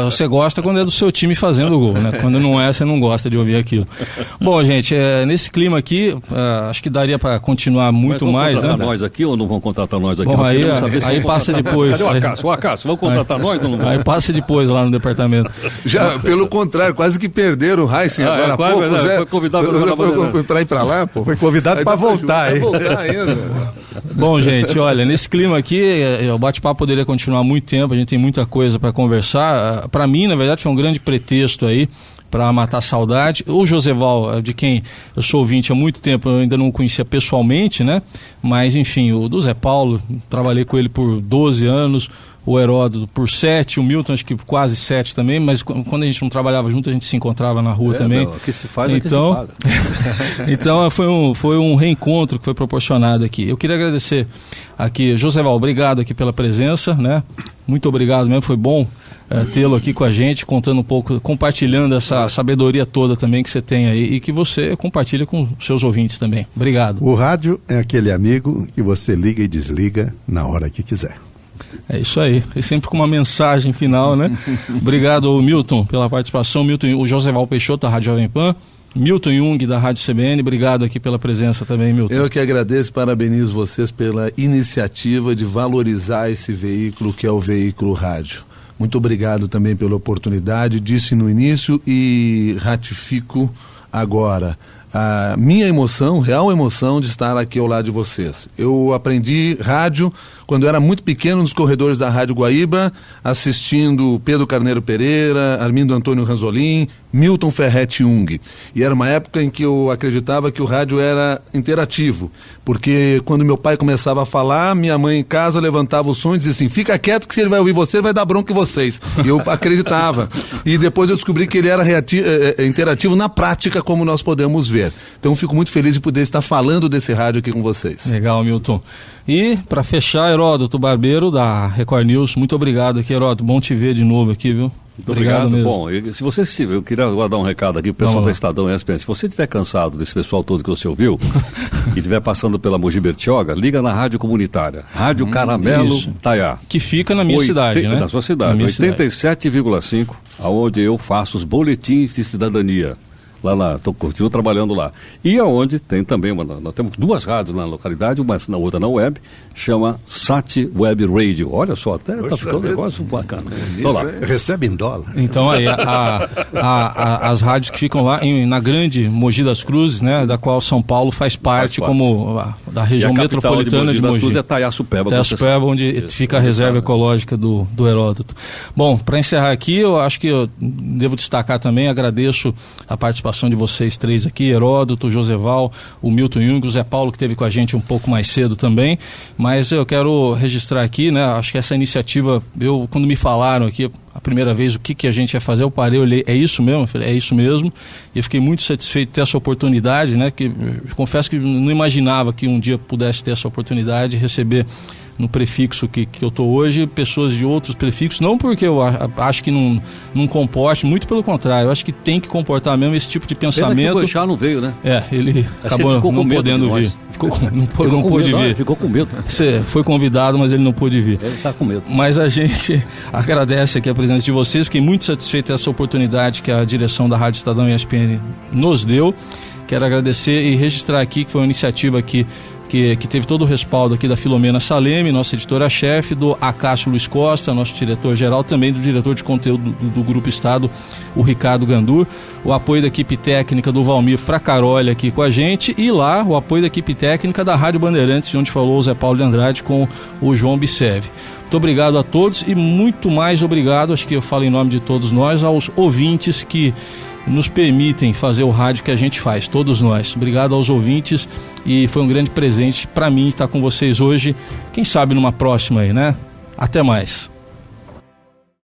Você gosta quando é do seu time fazendo o gol, né? Quando não é, você não gosta de ouvir aquilo. Bom, gente, nesse clima aqui, acho que daria para continuar muito mais, né? Vão contratar nós aqui ou não vão contratar nós aqui? Bom, aí passa depois. Cadê o Acácio? Vão contratar nós ou não vão? Aí passa depois lá no departamento. Já, pelo contrário, quase que perderam o Heisen agora há pouco. Foi convidado para ir para lá, pô. Foi convidado para voltar, hein? Bom, gente, olha, nesse clima aqui, o bate-papo poderia continuar muito tempo, a gente tem muita coisa para conversar. Para mim, na verdade, foi um grande pretexto aí para matar a saudade. O Joseval, de quem eu sou ouvinte há muito tempo, eu ainda não o conhecia pessoalmente, né? Mas, enfim, o do Zé Paulo, trabalhei com ele por 12 anos, o Heródoto por 7, o Milton acho que quase 7 também, mas quando a gente não trabalhava junto, a gente se encontrava na rua também. O que se faz então, é que se paga. Então foi um reencontro que foi proporcionado aqui. Eu queria agradecer aqui, Joseval, obrigado aqui pela presença, né? Muito obrigado mesmo, foi bom tê-lo aqui com a gente, contando um pouco, compartilhando essa sabedoria toda também que você tem aí e que você compartilha com seus ouvintes também. Obrigado. O rádio é aquele amigo que você liga e desliga na hora que quiser. É isso aí, e sempre com uma mensagem final, né? Obrigado, Milton, pela participação. Milton, o Joseval Peixoto, da Rádio Jovem Pan. Milton Jung, da Rádio CBN, obrigado aqui pela presença também, Milton. Eu que agradeço e parabenizo vocês pela iniciativa de valorizar esse veículo que é o veículo rádio. Muito obrigado também pela oportunidade, disse no início e ratifico agora. A minha emoção, real emoção de estar aqui ao lado de vocês. Eu aprendi rádio quando eu era muito pequeno nos corredores da Rádio Guaíba, assistindo Pedro Carneiro Pereira, Armindo Antônio Ranzolin, Milton Ferretti Jung. E era uma época em que eu acreditava que o rádio era interativo, porque quando meu pai começava a falar, minha mãe em casa levantava o som e dizia assim, fica quieto que se ele vai ouvir você, vai dar bronca em vocês. E eu acreditava. E depois eu descobri que ele era interativo na prática, como nós podemos ver. Então fico muito feliz de poder estar falando desse rádio aqui com vocês. Legal, Milton. E para fechar, Heródoto Barbeiro, da Record News, muito obrigado aqui, Heródoto, bom te ver de novo aqui, viu? Muito obrigado. Bom, se você eu queria dar um recado aqui pro pessoal da Estadão ESPN. Se você estiver cansado desse pessoal todo que você ouviu e estiver passando pela Mogi Bertioga, liga na rádio comunitária, Rádio Caramelo Taiá. Que fica na minha cidade, né? Na sua cidade, 87,5, aonde eu faço os boletins de cidadania. Continuo trabalhando lá. E aonde tem também, nós temos 2 rádios na localidade, uma na outra na web, chama Sat Web Radio. Olha só, até está ficando um negócio bacana. Então, lá. Recebe em dólar. Então aí, as rádios que ficam lá na grande Mogi das Cruzes, né, da qual São Paulo faz parte como da região metropolitana de Mogi. É Taiaçupeba, onde fica a reserva ecológica do Heródoto. Bom, para encerrar aqui, eu acho que eu devo destacar também, agradeço a participação de vocês 3 aqui, Heródoto, Joseval, o Milton Jung, o Zé Paulo, que esteve com a gente um pouco mais cedo também, mas eu quero registrar aqui, né, acho que essa iniciativa, quando me falaram aqui a primeira vez o que a gente ia fazer, eu parei, olhei, é isso mesmo? Eu falei, é isso mesmo, e eu fiquei muito satisfeito de ter essa oportunidade, né, que eu confesso que não imaginava que um dia pudesse ter essa oportunidade de receber no prefixo que eu estou hoje, pessoas de outros prefixos, não porque eu acho que não comporte, muito pelo contrário, eu acho que tem que comportar mesmo esse tipo de pensamento. O Boixá não veio, né? Ele acabou não podendo vir. Não pôde vir. Ficou com medo. Você foi convidado, mas ele não pôde vir. Ele está com medo. Mas a gente agradece aqui a presença de vocês, fiquei muito satisfeito dessa oportunidade que a direção da Rádio Estadão e ESPN nos deu. Quero agradecer e registrar aqui que foi uma iniciativa que teve todo o respaldo aqui da Filomena Saleme, nossa editora-chefe, do Acácio Luiz Costa, nosso diretor-geral, também do diretor de conteúdo do Grupo Estado, o Ricardo Gandur, o apoio da equipe técnica do Valmir Fracaroli aqui com a gente, e lá o apoio da equipe técnica da Rádio Bandeirantes, de onde falou o Zé Paulo de Andrade com o João Bisev. Muito obrigado a todos e muito mais obrigado, acho que eu falo em nome de todos nós, aos ouvintes que nos permitem fazer o rádio que a gente faz, todos nós. Obrigado aos ouvintes e foi um grande presente para mim estar com vocês hoje. Quem sabe numa próxima aí, né? Até mais.